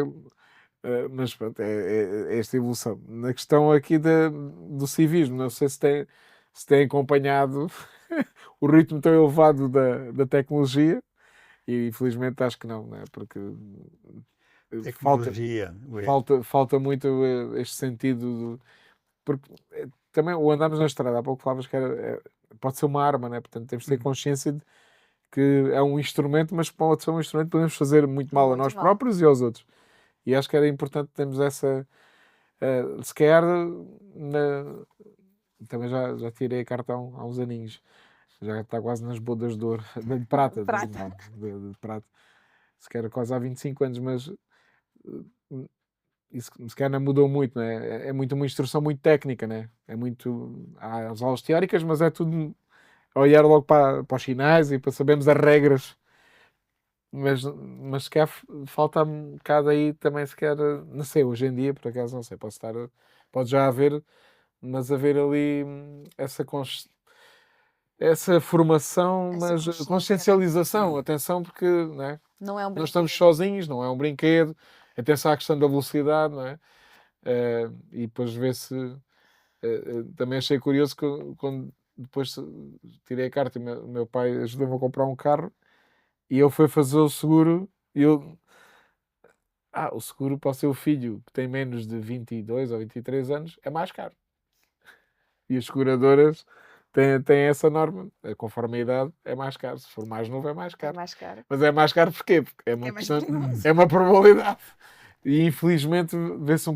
[SPEAKER 1] mas pronto, é esta evolução. Na questão aqui do civismo, não sei se tem acompanhado o ritmo tão elevado da tecnologia, e infelizmente acho que não, né? Porque
[SPEAKER 2] Tecnologia.
[SPEAKER 1] falta muito este sentido, porque também o andarmos na estrada, há pouco falavas que pode ser uma arma, né? Portanto temos de ter consciência de que é um instrumento, mas pode ser um instrumento que podemos fazer muito mal a
[SPEAKER 3] Muito
[SPEAKER 1] nós
[SPEAKER 3] mal.
[SPEAKER 1] próprios e aos outros. E acho que era importante termos essa. Se calhar, também já tirei cartão há uns aninhos. Já está quase nas bodas de ouro, de prata.
[SPEAKER 3] Prata.
[SPEAKER 1] De prata. Se calhar quase há 25 anos, mas isso se calhar não mudou muito, não é? É muito uma instrução muito técnica, né? É muito. Há as aulas teóricas, mas é tudo olhar logo para os sinais e para sabermos as regras. Mas se calhar falta um bocado aí também, se calhar, não sei, hoje em dia, por acaso, não sei, pode já haver, mas haver ali essa formação,
[SPEAKER 3] Essa
[SPEAKER 1] mas
[SPEAKER 3] consciência,
[SPEAKER 1] consciencialização, atenção, porque não é?
[SPEAKER 3] Não é um
[SPEAKER 1] Nós estamos
[SPEAKER 3] brinquedo.
[SPEAKER 1] sozinhos, não é um brinquedo, atenção à questão da velocidade, não é? E depois ver-se. Também achei curioso que quando depois tirei a carta e o meu pai ajudou-me a comprar um carro e ele foi fazer o seguro e eu. O seguro para o seu filho que tem menos de 22 ou 23 anos é mais caro. E as seguradoras têm essa norma. Conforme a idade é mais caro. Se for mais novo é mais
[SPEAKER 3] É
[SPEAKER 1] caro.
[SPEAKER 3] mais caro.
[SPEAKER 1] Mas é mais caro porquê? Porque é
[SPEAKER 3] É mais
[SPEAKER 1] questão-
[SPEAKER 3] perigoso.
[SPEAKER 1] é uma probabilidade. E infelizmente vê-se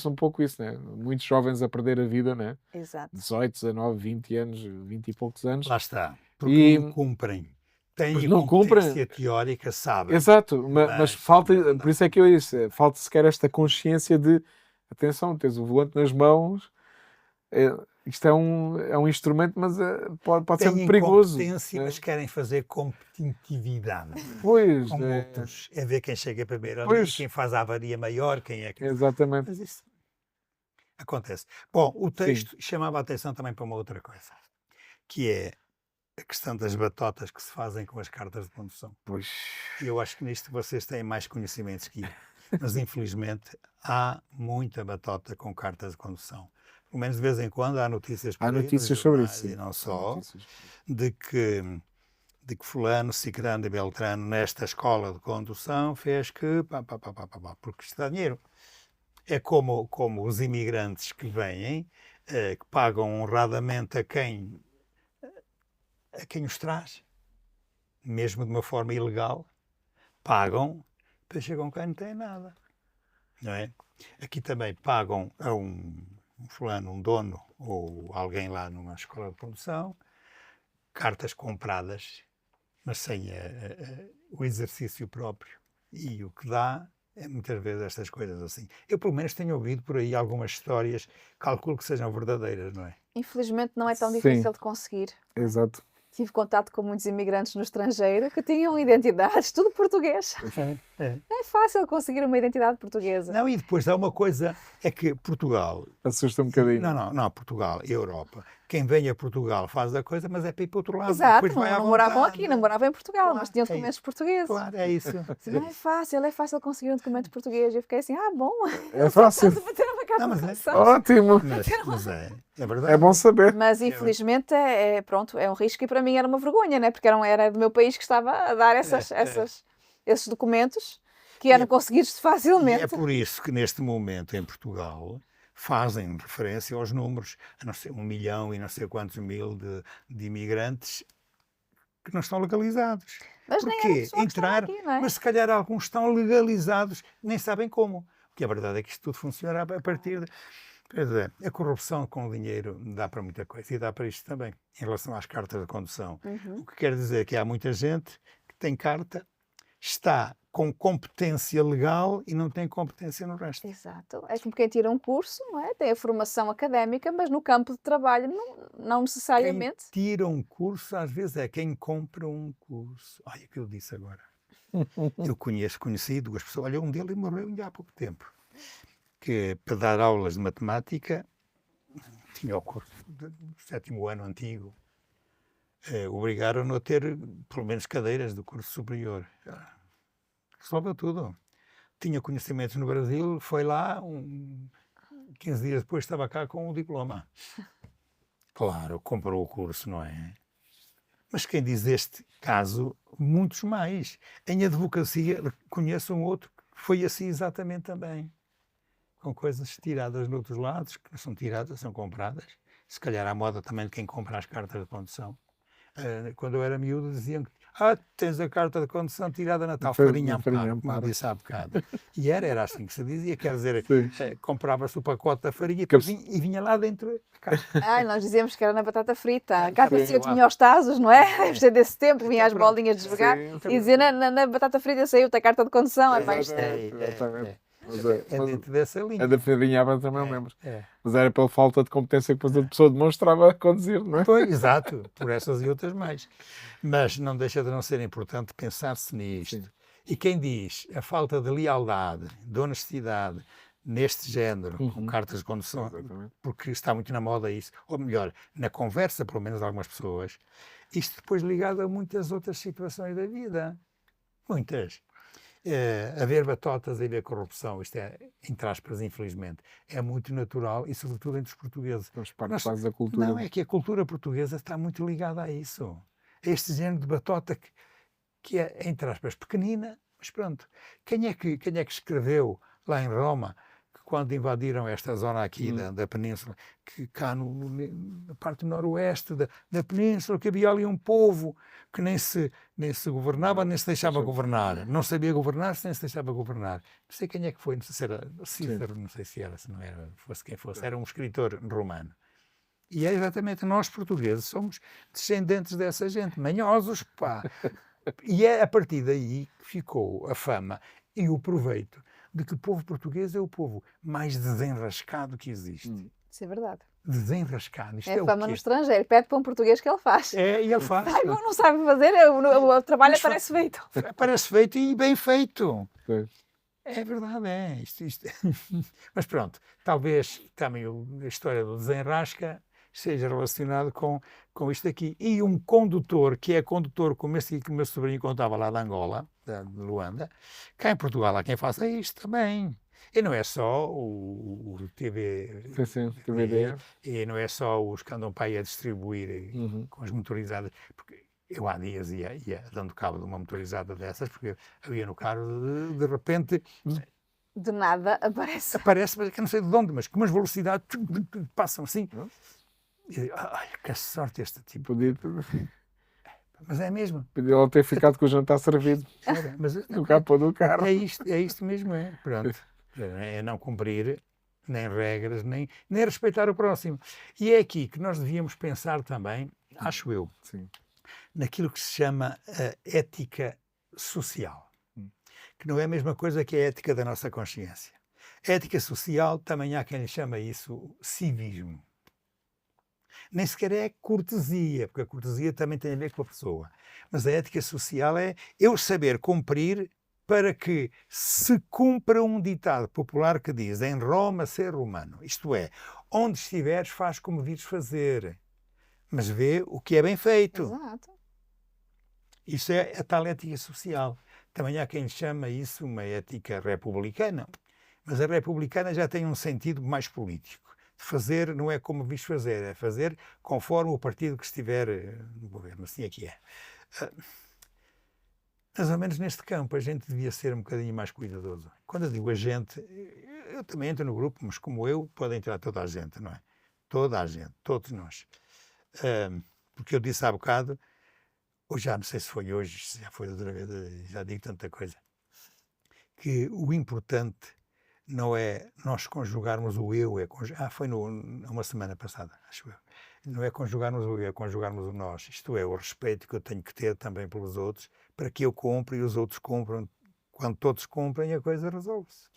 [SPEAKER 1] um pouco isso, né? Muitos jovens a perder a vida, né?
[SPEAKER 3] Exato.
[SPEAKER 1] 18, 19, 20 anos, 20 e poucos anos.
[SPEAKER 2] Lá está. Porque
[SPEAKER 1] E-
[SPEAKER 2] não cumprem. Têm
[SPEAKER 1] Pois
[SPEAKER 2] a
[SPEAKER 1] não cumprem.
[SPEAKER 2] competência teórica, sabem.
[SPEAKER 1] Exato, mas falta,
[SPEAKER 2] não.
[SPEAKER 1] por isso é que eu disse, falta sequer esta consciência de atenção, tens o volante nas mãos, isto é um instrumento, mas pode ser muito
[SPEAKER 2] Têm
[SPEAKER 1] perigoso.
[SPEAKER 2] competência,
[SPEAKER 1] Né?
[SPEAKER 2] mas querem fazer competitividade.
[SPEAKER 1] Pois,
[SPEAKER 2] Com
[SPEAKER 1] né?
[SPEAKER 2] outros. É ver quem chega primeiro ali,
[SPEAKER 1] Pois.
[SPEAKER 2] quem faz a avaria maior, quem é que.
[SPEAKER 1] Exatamente.
[SPEAKER 2] Mas isso acontece. Bom, o
[SPEAKER 1] Sim.
[SPEAKER 2] texto chamava a atenção também para uma outra coisa, que é a questão das batotas que se fazem com as cartas de condução.
[SPEAKER 1] Pois.
[SPEAKER 2] E eu acho que nisto vocês têm mais conhecimentos que eu. Mas infelizmente há muita batota com cartas de condução. Pelo menos de vez em quando há notícias por
[SPEAKER 1] Há
[SPEAKER 2] aí nos
[SPEAKER 1] notícias sobre
[SPEAKER 2] jornais
[SPEAKER 1] isso. Sim.
[SPEAKER 2] e não
[SPEAKER 1] Há
[SPEAKER 2] só,
[SPEAKER 1] notícias.
[SPEAKER 2] de que fulano, cicrano e beltrano nesta escola de condução fez que porque isto dá dinheiro. É como os imigrantes que vêm, que pagam honradamente a quem os traz, mesmo de uma forma ilegal, pagam, depois chegam cá e não têm nada. Não é? Aqui também pagam a um fulano, um dono ou alguém lá numa escola de condução, cartas compradas, mas sem o exercício próprio. E o que dá é muitas vezes estas coisas assim. Eu pelo menos tenho ouvido por aí algumas histórias, calculo que sejam verdadeiras, não é?
[SPEAKER 3] Infelizmente não é tão
[SPEAKER 1] Sim.
[SPEAKER 3] difícil de conseguir.
[SPEAKER 1] Exato.
[SPEAKER 3] tive contato com muitos imigrantes no estrangeiro que tinham identidades, tudo português. Não é fácil conseguir uma identidade portuguesa.
[SPEAKER 2] Não, e depois há uma coisa, é que Portugal...
[SPEAKER 1] Assusta um bocadinho.
[SPEAKER 2] Não, Portugal, Europa. Quem vem a Portugal faz a coisa, mas é para ir para o outro lado.
[SPEAKER 3] Exato,
[SPEAKER 2] Depois vai à
[SPEAKER 3] não moravam
[SPEAKER 2] vontade.
[SPEAKER 3] aqui, não moravam em Portugal,
[SPEAKER 2] Claro,
[SPEAKER 3] mas tinham
[SPEAKER 2] é
[SPEAKER 3] documentos portugueses.
[SPEAKER 2] Claro, é isso.
[SPEAKER 3] Não é fácil conseguir um documento português. Eu fiquei assim, bom,
[SPEAKER 1] É fácil.
[SPEAKER 3] para ter uma carta
[SPEAKER 2] Não,
[SPEAKER 3] de
[SPEAKER 2] mas é
[SPEAKER 3] condução.
[SPEAKER 1] Ótimo.
[SPEAKER 2] Mas é verdade.
[SPEAKER 1] É bom saber.
[SPEAKER 3] Mas infelizmente pronto, é um risco e para mim era uma vergonha, né? Porque era do meu país que estava a dar esses documentos que eram conseguidos
[SPEAKER 2] E
[SPEAKER 3] facilmente.
[SPEAKER 2] é por isso que neste momento em Portugal fazem referência aos números, a não ser 1 milhão e não sei quantos mil de imigrantes que não estão legalizados.
[SPEAKER 3] Mas nem era
[SPEAKER 2] Porquê?
[SPEAKER 3] pessoa que estava aqui, não é?
[SPEAKER 2] Mas se calhar alguns estão legalizados, nem sabem como. Porque a verdade é que isto tudo funciona a partir de... Quer dizer, a corrupção com o dinheiro dá para muita coisa e dá para isto também, em relação às cartas de condução. O que quer dizer que há muita gente que tem carta, está com competência legal e não tem competência no resto.
[SPEAKER 3] Exato. É como quem tira um curso, não é? Tem a formação académica, mas no campo de trabalho não necessariamente.
[SPEAKER 2] Quem tira um curso, às vezes, é quem compra um curso. Olha o que eu disse agora. Eu conheci 2 pessoas. Olha, um deles morreu ainda há pouco tempo. Que para dar aulas de matemática, tinha o curso do 7º ano antigo, obrigaram-no a ter, pelo menos, cadeiras do curso superior. Resolveu tudo. Tinha conhecimentos no Brasil, foi lá, 15 dias depois estava cá com o diploma. Claro, comprou o curso, não é? Mas quem diz este caso, muitos mais. Em advocacia, conheço um outro que foi assim exatamente também. Com coisas tiradas de outros lados, que não são tiradas, são compradas. Se calhar à moda também de quem compra as cartas de condução. Quando eu era miúdo diziam que tens a carta de condução tirada na tal farinha Amparo, como eu disse há bocado. E era assim que se dizia, quer dizer, comprava-se o pacote da farinha e vinha lá dentro a carta.
[SPEAKER 3] Nós dizíamos que era na batata frita. Cá parecia que vinha aos Tazos, não é? Deve ser desse tempo, vinha as bolinhas de jogar e dizia na batata frita saiu-te a carta de condução. É mais
[SPEAKER 1] Exatamente.
[SPEAKER 2] É dentro dessa linha.
[SPEAKER 1] A da farinha Amparo também eu lembro. Mas era pela falta de competência que depois a pessoa demonstrava a conduzir, não é?
[SPEAKER 2] Pois, exato, por essas e outras mais. Mas não deixa de não ser importante pensar-se nisto. Sim. E quem diz a falta de lealdade, de honestidade, neste género, com cartas de condução, porque está muito na moda isso, ou melhor, na conversa, pelo menos de algumas pessoas, isto depois ligado a muitas outras situações da vida. Muitas. Haver batotas e haver corrupção, isto é, entre aspas, infelizmente, é muito natural e sobretudo entre os portugueses.
[SPEAKER 1] Faz da cultura.
[SPEAKER 2] Não, é que a cultura portuguesa está muito ligada a isso. A este género de batota que é, entre aspas, pequenina, mas pronto. Quem é que escreveu lá em Roma, que quando invadiram esta zona aqui da península, que cá na parte noroeste da península, que havia ali um povo que nem se governava, nem se deixava governar. Não sabia governar-se, nem se deixava governar. Não sei quem é que foi, não sei se era Cícero, não sei se era, se não era, fosse quem fosse. Era um escritor romano. E é exatamente nós, portugueses, somos descendentes dessa gente, manhosos, pá. E é a partir daí que ficou a fama e o proveito de que o povo português é o povo mais desenrascado que existe.
[SPEAKER 3] Isso é verdade.
[SPEAKER 2] Desenrascado. Isto
[SPEAKER 3] é
[SPEAKER 2] o
[SPEAKER 3] fama
[SPEAKER 2] quê?
[SPEAKER 3] no estrangeiro. Pede para um português que ele faz.
[SPEAKER 2] E ele faz.
[SPEAKER 3] Não sabe fazer, o trabalho parece feito.
[SPEAKER 2] Parece feito e bem feito.
[SPEAKER 1] Sim.
[SPEAKER 2] É verdade, é. Isto. Mas pronto, talvez também a história do desenrasca seja relacionado com isto aqui. E um condutor, que é condutor, como este que o meu sobrinho contava lá de Angola, de Luanda, cá em Portugal há quem faça isto também. E não é só o TV,
[SPEAKER 1] TVD.
[SPEAKER 2] E não é só os que andam para aí a distribuir com as motorizadas, porque eu há dias ia dando cabo de uma motorizada dessas, porque eu ia no carro, de repente...
[SPEAKER 3] De nada aparece.
[SPEAKER 2] Aparece, mas que não sei de onde, mas com umas velocidades passam assim. E, olha, que sorte este tipo. Mas é mesmo.
[SPEAKER 1] Podia ele ter ficado com o jantar servido.
[SPEAKER 2] Mas,
[SPEAKER 1] no capô do carro.
[SPEAKER 2] É isto mesmo, é. Pronto. É não cumprir nem regras, nem respeitar o próximo. E é aqui que nós devíamos pensar também, acho eu, naquilo que se chama a ética social. Que não é a mesma coisa que a ética da nossa consciência. A ética social também há quem lhe chama isso civismo. Nem sequer é cortesia, porque a cortesia também tem a ver com a pessoa. Mas a ética social é eu saber cumprir para que se cumpra um ditado popular que diz em Roma ser romano. Isto é, onde estiveres faz como vires fazer, mas vê o que é bem feito.
[SPEAKER 3] Exato.
[SPEAKER 2] Isso é a tal ética social. Também há quem chama isso uma ética republicana, mas a republicana já tem um sentido mais político. Fazer não é como vis fazer, é fazer conforme o partido que estiver no governo. Assim é que é. Mais ou menos neste campo a gente devia ser um bocadinho mais cuidadoso. Quando eu digo a gente, eu também entro no grupo, mas como eu, pode entrar toda a gente, não é? Toda a gente, todos nós. Porque eu disse há bocado, ou já não sei se foi hoje, se já foi outra vez, já digo tanta coisa, que o importante não é nós conjugarmos o eu, foi uma semana passada, acho eu. Não é conjugarmos o eu, é conjugarmos o nós. Isto é, o respeito que eu tenho que ter também pelos outros, para que eu cumpra e os outros cumpram. Quando todos cumprem, a coisa resolve-se.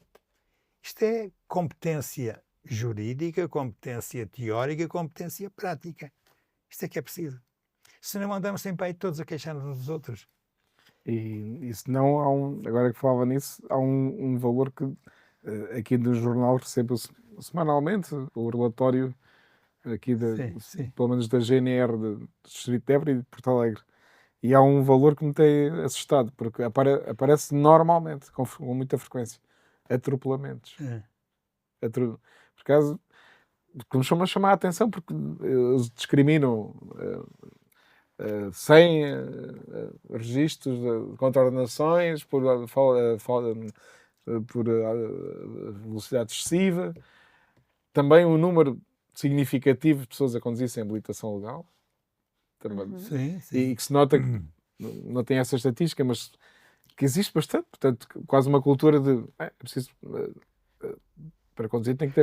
[SPEAKER 2] Isto é competência jurídica, competência teórica, competência prática. Isto é que é preciso. Senão andamos sempre aí todos a queixar-nos dos outros.
[SPEAKER 1] E se não, agora que falava nisso, há um valor que aqui do jornal recebo semanalmente, o relatório aqui,
[SPEAKER 2] Sim.
[SPEAKER 1] pelo menos da GNR, do Distrito de Évora e de Porto Alegre. E há um valor que me tem assustado, porque aparece normalmente, com muita frequência, atropelamentos. Por acaso, começou-me a chamar a atenção, porque eles discriminam 100 registros de contraordenações por velocidade excessiva. Também um número significativo de pessoas a conduzir sem habilitação legal. Também.
[SPEAKER 2] Sim.
[SPEAKER 1] E que se nota que não tem essa estatística, mas que existe bastante. Portanto, quase uma cultura de é preciso para conduzir tem que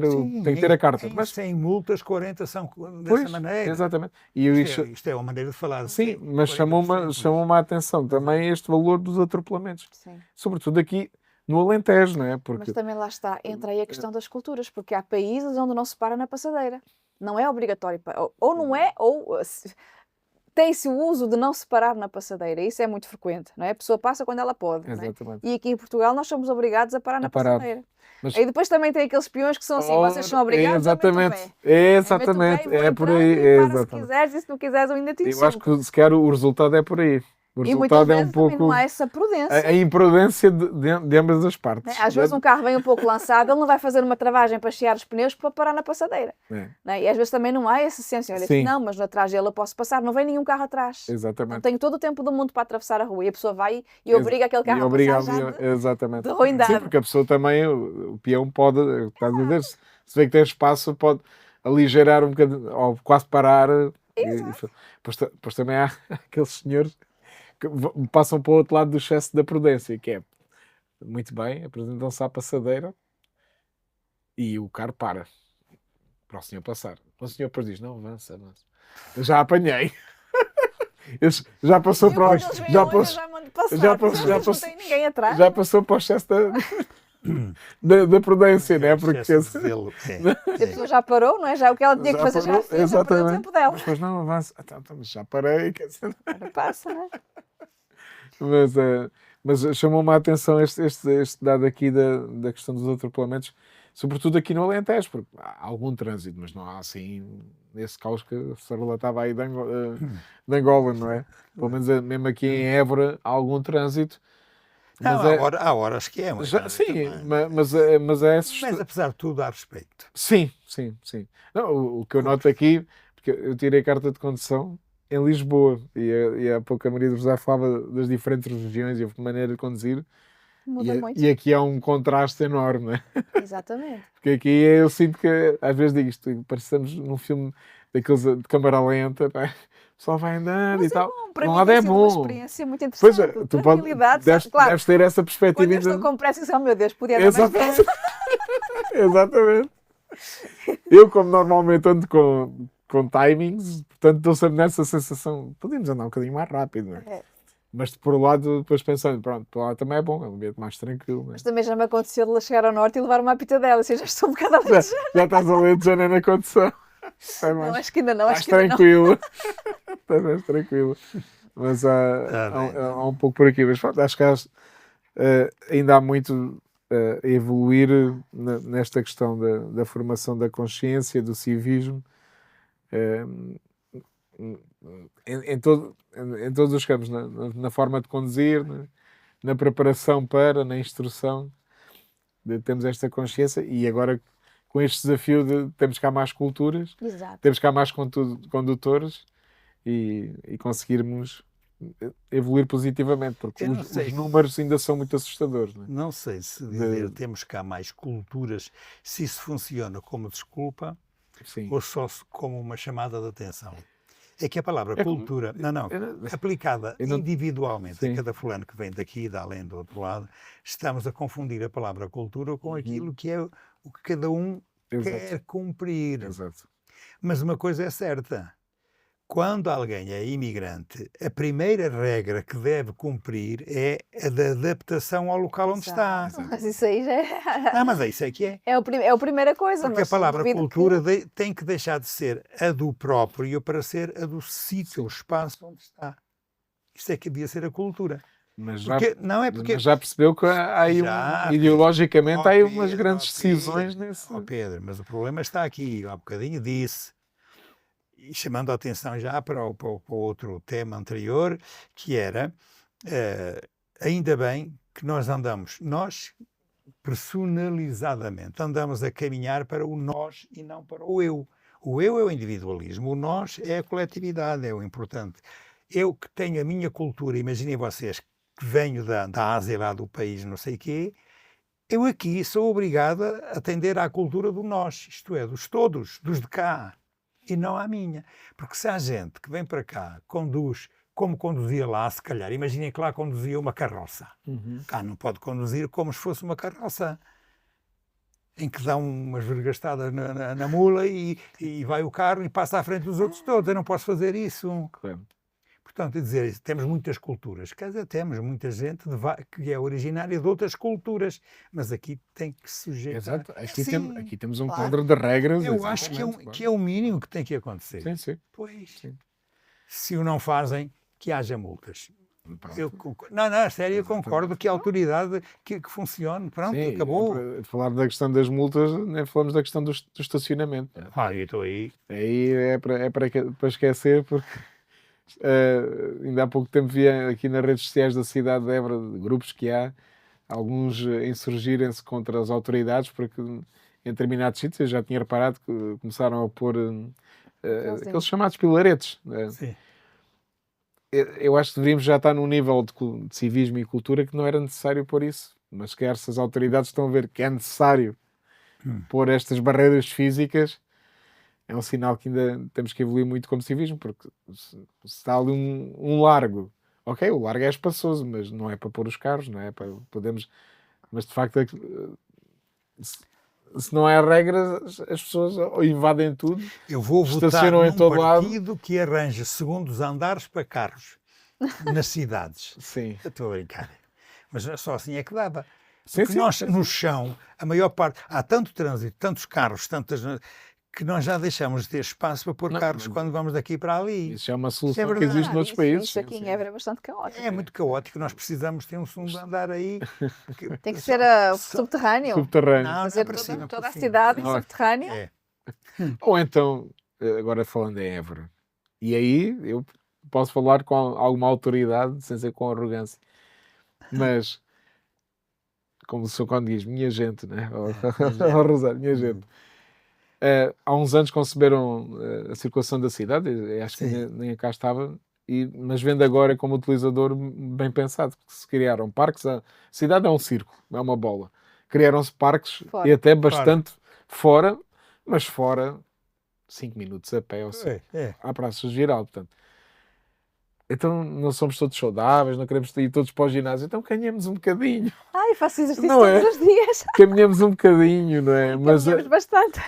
[SPEAKER 1] ter a carta.
[SPEAKER 2] Mas sem multas, 40 são dessa
[SPEAKER 1] pois,
[SPEAKER 2] maneira.
[SPEAKER 1] Exatamente. E
[SPEAKER 2] isto é uma maneira de falar.
[SPEAKER 1] Sim, mas chamou-me a atenção também este valor dos atropelamentos.
[SPEAKER 3] Sim.
[SPEAKER 1] Sobretudo aqui no Alentejo, não é?
[SPEAKER 3] Mas também lá está, entra aí a questão das culturas, porque há países onde não se para na passadeira. Não é obrigatório, ou não é, ou tem-se o uso de não se parar na passadeira. Isso é muito frequente, não é? A pessoa passa quando ela pode.
[SPEAKER 1] Exatamente.
[SPEAKER 3] Não é? E aqui em Portugal nós somos obrigados a parar na passadeira.
[SPEAKER 1] Mas...
[SPEAKER 3] E depois também tem aqueles peões que são assim, vocês são obrigados
[SPEAKER 1] exatamente.
[SPEAKER 3] Exatamente.
[SPEAKER 1] É por aí.
[SPEAKER 3] Para se quiseres e se não quiseres eu ainda te insulto.
[SPEAKER 1] Eu acho que sequer o resultado é por aí. O resultado é um pouco
[SPEAKER 3] não há essa prudência.
[SPEAKER 1] A imprudência de ambas as partes.
[SPEAKER 3] Às vezes um carro vem um pouco lançado, ele não vai fazer uma travagem para chiar os pneus para parar na passadeira. E às vezes também não há essa ciência. Olha, não, mas atrás dele eu posso passar, não vem nenhum carro atrás.
[SPEAKER 1] Exatamente.
[SPEAKER 3] Não tenho todo o tempo do mundo para atravessar a rua e a pessoa vai e obriga aquele carro a passar
[SPEAKER 1] exatamente.
[SPEAKER 3] de ruindade.
[SPEAKER 1] Sim, porque a pessoa também, o peão pode, estás a dizer, se vê que tem espaço, pode aligerar um bocadinho, ou quase parar. Depois também há aqueles senhores que passam para o outro lado do excesso da prudência, que é, muito bem, apresentam-se à passadeira e o carro para o senhor passar. O senhor depois diz, não, avança. Eu já apanhei. Já passou para o... Já passou para o excesso da prudência, não é? Porque
[SPEAKER 3] a pessoa já parou, não é? Já o que ela tinha que fazer já fez, já perdeu o tempo dela.
[SPEAKER 1] Mas não avança. Já parei.
[SPEAKER 3] Agora passa, não é?
[SPEAKER 1] Mas chamou-me a atenção este dado aqui da questão dos atropelamentos, sobretudo aqui no Alentejo, porque há algum trânsito, mas não há assim nesse caos que se relatava aí de Angola, não é? Pelo menos mesmo aqui em Évora há algum trânsito.
[SPEAKER 2] Mas há horas que é.
[SPEAKER 1] Sim, mas é assustador.
[SPEAKER 2] Mas apesar de tudo, há respeito.
[SPEAKER 1] Sim. Não, o que eu noto aqui, porque eu tirei a carta de condução em Lisboa e há pouco a Maria do Rosário falava das diferentes regiões e a maneira de conduzir. E aqui há um contraste enorme, não é?
[SPEAKER 3] Exatamente.
[SPEAKER 1] Porque aqui eu sinto que às vezes digo isto, parecemos num filme daqueles de câmara lenta, não é? O pessoal vai andando e tal.
[SPEAKER 3] Bom, para mim é bom. Uma experiência muito interessante.
[SPEAKER 1] Pois, tu deves ter essa perspectiva.
[SPEAKER 3] Quando eu estou com pressa, oh meu Deus, podia dar mais pressa.
[SPEAKER 1] Exatamente. Eu, como normalmente ando com timings, portanto estou sempre nessa sensação, podemos andar um bocadinho mais rápido, não é? Mas por um lado, depois pensando, pronto, por lá também é bom, é um ambiente mais tranquilo. Não é?
[SPEAKER 3] Mas também já me aconteceu de chegar ao norte e levar uma pitadela, ou seja, já estou um bocado a
[SPEAKER 1] já estás a ler de janeiro na condição. Está
[SPEAKER 3] Não,
[SPEAKER 1] mais,
[SPEAKER 3] acho que ainda não,
[SPEAKER 1] mais
[SPEAKER 3] acho que ainda não.
[SPEAKER 1] tranquilo. Está mais tranquilo. Mas
[SPEAKER 2] bem.
[SPEAKER 1] há um pouco por aqui. Mas pronto, acho que ainda há muito a evoluir nesta questão da formação da consciência, do civismo, eh, em todos os campos, na forma de conduzir, na preparação para, na instrução, temos esta consciência e agora com este desafio de temos cá mais culturas,
[SPEAKER 3] Exato.
[SPEAKER 1] temos cá mais condutores e conseguirmos evoluir positivamente, porque
[SPEAKER 2] Eu não
[SPEAKER 1] os
[SPEAKER 2] sei.
[SPEAKER 1] números ainda são muito assustadores. Não é?
[SPEAKER 2] Não sei se dizer temos cá mais culturas, se isso funciona como desculpa
[SPEAKER 1] Sim.
[SPEAKER 2] ou só como uma chamada de atenção. É que a palavra
[SPEAKER 1] É como-
[SPEAKER 2] cultura,
[SPEAKER 1] eu-
[SPEAKER 2] aplicada
[SPEAKER 1] eu não-
[SPEAKER 2] individualmente a
[SPEAKER 1] Sim.
[SPEAKER 2] cada fulano que vem daqui e de além do outro lado, estamos a confundir a palavra cultura com aquilo que é o que cada um
[SPEAKER 1] Exato.
[SPEAKER 2] quer cumprir.
[SPEAKER 1] Exato.
[SPEAKER 2] Mas uma coisa é certa. Quando alguém é imigrante, a primeira regra que deve cumprir é a da adaptação ao local onde está.
[SPEAKER 3] Exato. Mas isso aí já
[SPEAKER 2] Ah, mas é isso é que é.
[SPEAKER 3] é a primeira coisa.
[SPEAKER 2] Porque a
[SPEAKER 3] mas
[SPEAKER 2] palavra
[SPEAKER 3] duvido
[SPEAKER 2] cultura tem que deixar de ser a do próprio para ser a do sítio, o espaço onde está. Isso é que devia ser a cultura.
[SPEAKER 1] Mas já,
[SPEAKER 2] Não é porque...
[SPEAKER 1] mas já percebeu que há aí
[SPEAKER 2] Já, Pedro.
[SPEAKER 1] ideologicamente há aí umas
[SPEAKER 2] Pedro,
[SPEAKER 1] grandes
[SPEAKER 2] Pedro,
[SPEAKER 1] decisões nesse.
[SPEAKER 2] Pedro, mas o problema está aqui. Há bocadinho disse, e chamando a atenção já para o outro tema anterior, que era, ainda bem que nós personalizadamente, andamos a caminhar para o nós e não para o eu. O eu é o individualismo, o nós é a coletividade, é o importante. Eu que tenho a minha cultura, imaginem vocês que venho da Ásia, lá do país não sei quê, eu aqui sou obrigado a atender à cultura do nós, isto é, dos todos, dos de cá, e não à minha. Porque se há gente que vem para cá, conduz como conduzia lá, se calhar, imaginem que lá conduzia uma carroça. Cá não pode conduzir como se fosse uma carroça, em que dá umas vergastadas na mula e vai o carro e passa à frente dos outros todos. Eu não posso fazer isso.
[SPEAKER 1] Claro.
[SPEAKER 2] Portanto, é dizer, temos muitas culturas, quer dizer, temos muita gente que é originária de outras culturas, mas aqui tem que se sujeitar.
[SPEAKER 1] Exato. Aqui,
[SPEAKER 2] Sim,
[SPEAKER 1] aqui temos um
[SPEAKER 2] claro.
[SPEAKER 1] quadro de regras.
[SPEAKER 2] Eu acho que é o mínimo que tem que acontecer.
[SPEAKER 1] Sim, sim.
[SPEAKER 2] Pois,
[SPEAKER 1] Sim.
[SPEAKER 2] se o não fazem, que haja multas.
[SPEAKER 1] Pronto.
[SPEAKER 2] Eu concordo. Não, a sério, eu concordo que a autoridade que funcione. Pronto,
[SPEAKER 1] Sim,
[SPEAKER 2] acabou.
[SPEAKER 1] Para falar da questão das multas, nem falamos da questão do estacionamento. Não é?
[SPEAKER 2] Eu estou aí.
[SPEAKER 1] Aí para esquecer, porque ainda há pouco tempo via aqui nas redes sociais da cidade de Évora grupos que há, alguns insurgirem-se contra as autoridades, porque em determinados sítios, eu já tinha reparado que começaram a pôr aqueles chamados pilaretes.
[SPEAKER 2] Sim.
[SPEAKER 1] Eu acho que deveríamos já estar num nível de civismo e cultura que não era necessário pôr isso. Mas quer se as autoridades estão a ver que é necessário pôr estas barreiras físicas, é um sinal que ainda temos que evoluir muito como civismo, porque se está ali um largo, ok, o largo é espaçoso, mas não é para pôr os carros, não é para podemos, mas de facto se não há regras, as pessoas ou invadem tudo.
[SPEAKER 2] Eu vou votar
[SPEAKER 1] Estacionam em
[SPEAKER 2] num
[SPEAKER 1] todo lado.
[SPEAKER 2] partido que arranja segundos andares para carros nas cidades.
[SPEAKER 1] Sim.
[SPEAKER 2] Eu estou a brincar. Mas só assim é que dava.
[SPEAKER 1] Sim,
[SPEAKER 2] Porque
[SPEAKER 1] sim.
[SPEAKER 2] nós, no chão, a maior parte, há tanto trânsito, tantos carros, que nós já deixamos de ter espaço para pôr
[SPEAKER 1] Não,
[SPEAKER 2] carros
[SPEAKER 1] mas-
[SPEAKER 2] quando vamos daqui para ali.
[SPEAKER 1] Isso é uma solução que
[SPEAKER 2] verdade.
[SPEAKER 1] existe noutros
[SPEAKER 3] isso,
[SPEAKER 1] países.
[SPEAKER 3] Isso aqui
[SPEAKER 1] sim,
[SPEAKER 3] em
[SPEAKER 1] sim.
[SPEAKER 3] Évora é bastante caótico.
[SPEAKER 2] É muito caótico, nós precisamos ter um segundo andar aí.
[SPEAKER 3] Tem que ser subterrâneo.
[SPEAKER 1] Subterrâneo.
[SPEAKER 2] Não,
[SPEAKER 3] Fazer
[SPEAKER 2] para cima,
[SPEAKER 3] toda
[SPEAKER 2] por
[SPEAKER 3] a
[SPEAKER 2] cima.
[SPEAKER 3] cidade
[SPEAKER 1] Não,
[SPEAKER 3] subterrâneo.
[SPEAKER 2] É.
[SPEAKER 1] Ou então, agora falando em Évora, e aí eu posso falar com alguma autoridade, sem ser com arrogância, mas, como o Sr. Conde diz, minha gente, né? Ao Rosário, minha gente. Há uns anos conceberam a circulação da cidade, eu acho que
[SPEAKER 2] Sim.
[SPEAKER 1] nem cá estava, mas vendo agora como utilizador bem pensado, porque se criaram parques, a cidade é um círculo, é uma bola. Criaram-se parques
[SPEAKER 3] Fora.
[SPEAKER 1] e até bastante fora, mas fora 5 minutos a pé ou assim,
[SPEAKER 2] É.
[SPEAKER 1] à Praça Geral, portanto. Então não somos todos saudáveis, não queremos ir todos para o ginásio, então caminhamos um bocadinho,
[SPEAKER 3] Ai, faço exercício
[SPEAKER 1] Não é?
[SPEAKER 3] todos os dias.
[SPEAKER 1] caminhamos um bocadinho, não é?
[SPEAKER 3] Caminhamos bastante.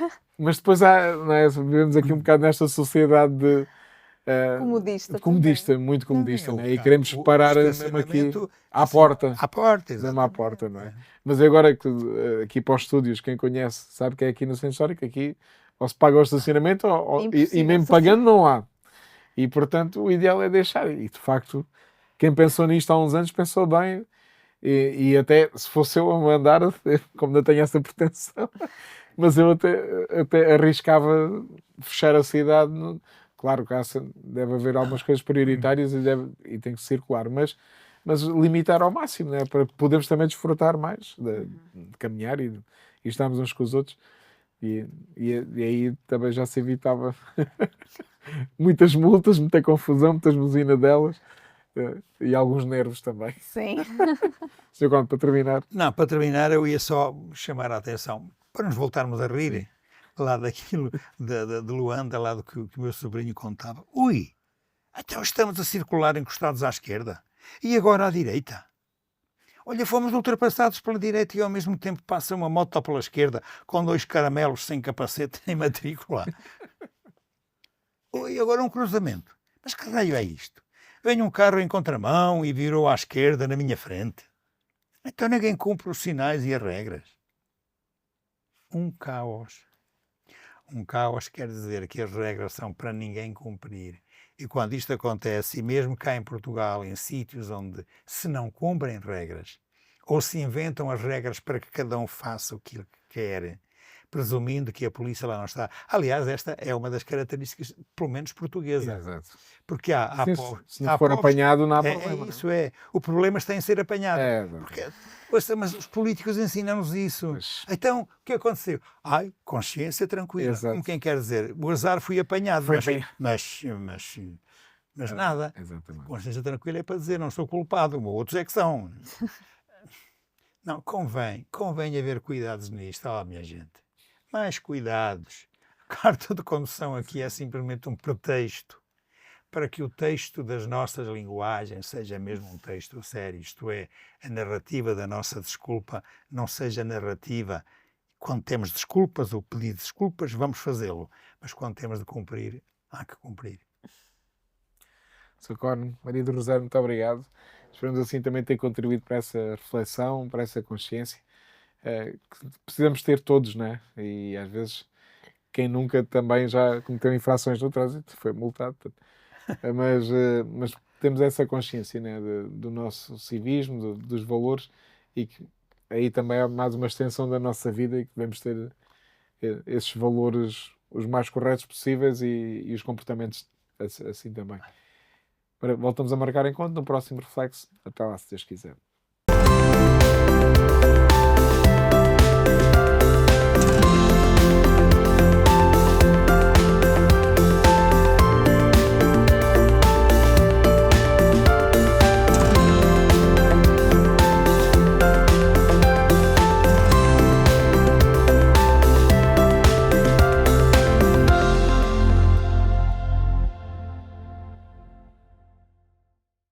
[SPEAKER 1] Mas depois há, não é? Vivemos aqui um bocado nesta sociedade de
[SPEAKER 3] Comodista.
[SPEAKER 1] muito comodista,
[SPEAKER 2] Não,
[SPEAKER 1] não é? E queremos
[SPEAKER 2] o
[SPEAKER 1] parar mesmo aqui
[SPEAKER 2] estacionamento,
[SPEAKER 1] à
[SPEAKER 2] assim,
[SPEAKER 1] porta,
[SPEAKER 2] À porta,
[SPEAKER 1] mesmo à
[SPEAKER 2] exatamente.
[SPEAKER 1] porta, não é? Mas agora que aqui para os estúdios, quem conhece sabe que é aqui no Centro Histórico, aqui ou se paga o estacionamento, e
[SPEAKER 3] Impossível,
[SPEAKER 1] mesmo
[SPEAKER 3] sim.
[SPEAKER 1] pagando não há. E, portanto, o ideal é deixar. E, de facto, quem pensou nisto há uns anos pensou bem. E até, se fosse eu a mandar, como não tenho essa pretensão, mas eu até arriscava fechar a cidade. Claro que deve haver algumas coisas prioritárias e tem que circular, mas limitar ao máximo, né? Para podermos também desfrutar mais de caminhar e estarmos uns com os outros. E aí também já se evitava muitas multas, muita confusão, muitas buzinadelas e alguns nervos também.
[SPEAKER 3] Sim.
[SPEAKER 1] Sr. Conde, para terminar.
[SPEAKER 2] Não, para terminar, eu ia só chamar a atenção para nos voltarmos a rir lá daquilo de Luanda, lá do que o meu sobrinho contava. Ui, então estamos a circular encostados à esquerda e agora à direita. Olha, fomos ultrapassados pela direita e ao mesmo tempo passa uma moto pela esquerda com 2 caramelos sem capacete nem matrícula. Ui, agora um cruzamento. Mas que raio é isto? Vem um carro em contramão e virou à esquerda na minha frente. Então ninguém cumpre os sinais e as regras. Um caos. Um caos quer dizer que as regras são para ninguém cumprir. E quando isto acontece, e mesmo cá em Portugal, em sítios onde se não cumprem regras, ou se inventam as regras para que cada um faça o que ele quer, presumindo que a polícia lá não está. Aliás, esta é uma das características, pelo menos portuguesa.
[SPEAKER 1] Exato.
[SPEAKER 2] Porque há
[SPEAKER 1] Sim,
[SPEAKER 2] povos...
[SPEAKER 1] se não for apanhado, não há problema.
[SPEAKER 2] Isso é. O problema está em ser apanhado. Porque, mas os políticos ensinam-nos isso.
[SPEAKER 1] Mas,
[SPEAKER 2] Então, o que aconteceu? Ai, consciência tranquila.
[SPEAKER 1] Exato.
[SPEAKER 2] Como quem quer dizer, o azar fui apanhado,
[SPEAKER 1] Foi
[SPEAKER 2] mas nada.
[SPEAKER 1] exatamente.
[SPEAKER 2] Consciência tranquila é para dizer, não sou culpado, outros é que são. Não, convém haver cuidados nisto, minha gente. Mais cuidados. A carta de condução aqui é simplesmente um pretexto para que o texto das nossas linguagens seja mesmo um texto sério, isto é, a narrativa da nossa desculpa não seja narrativa. Quando temos desculpas ou pedir desculpas, vamos fazê-lo, mas quando temos de cumprir, há que cumprir.
[SPEAKER 1] Sr. Conde, Maria do Rosário, muito obrigado. Esperamos assim também ter contribuído para essa reflexão, para essa consciência que precisamos ter todos, né? E às vezes quem nunca também já cometeu infrações no trânsito foi multado. Mas temos essa consciência, né? Do nosso civismo, dos valores e que aí também é mais uma extensão da nossa vida e que devemos ter esses valores os mais corretos possíveis e os comportamentos assim também. Voltamos a marcar encontro no próximo reflexo. Até lá, se Deus quiser.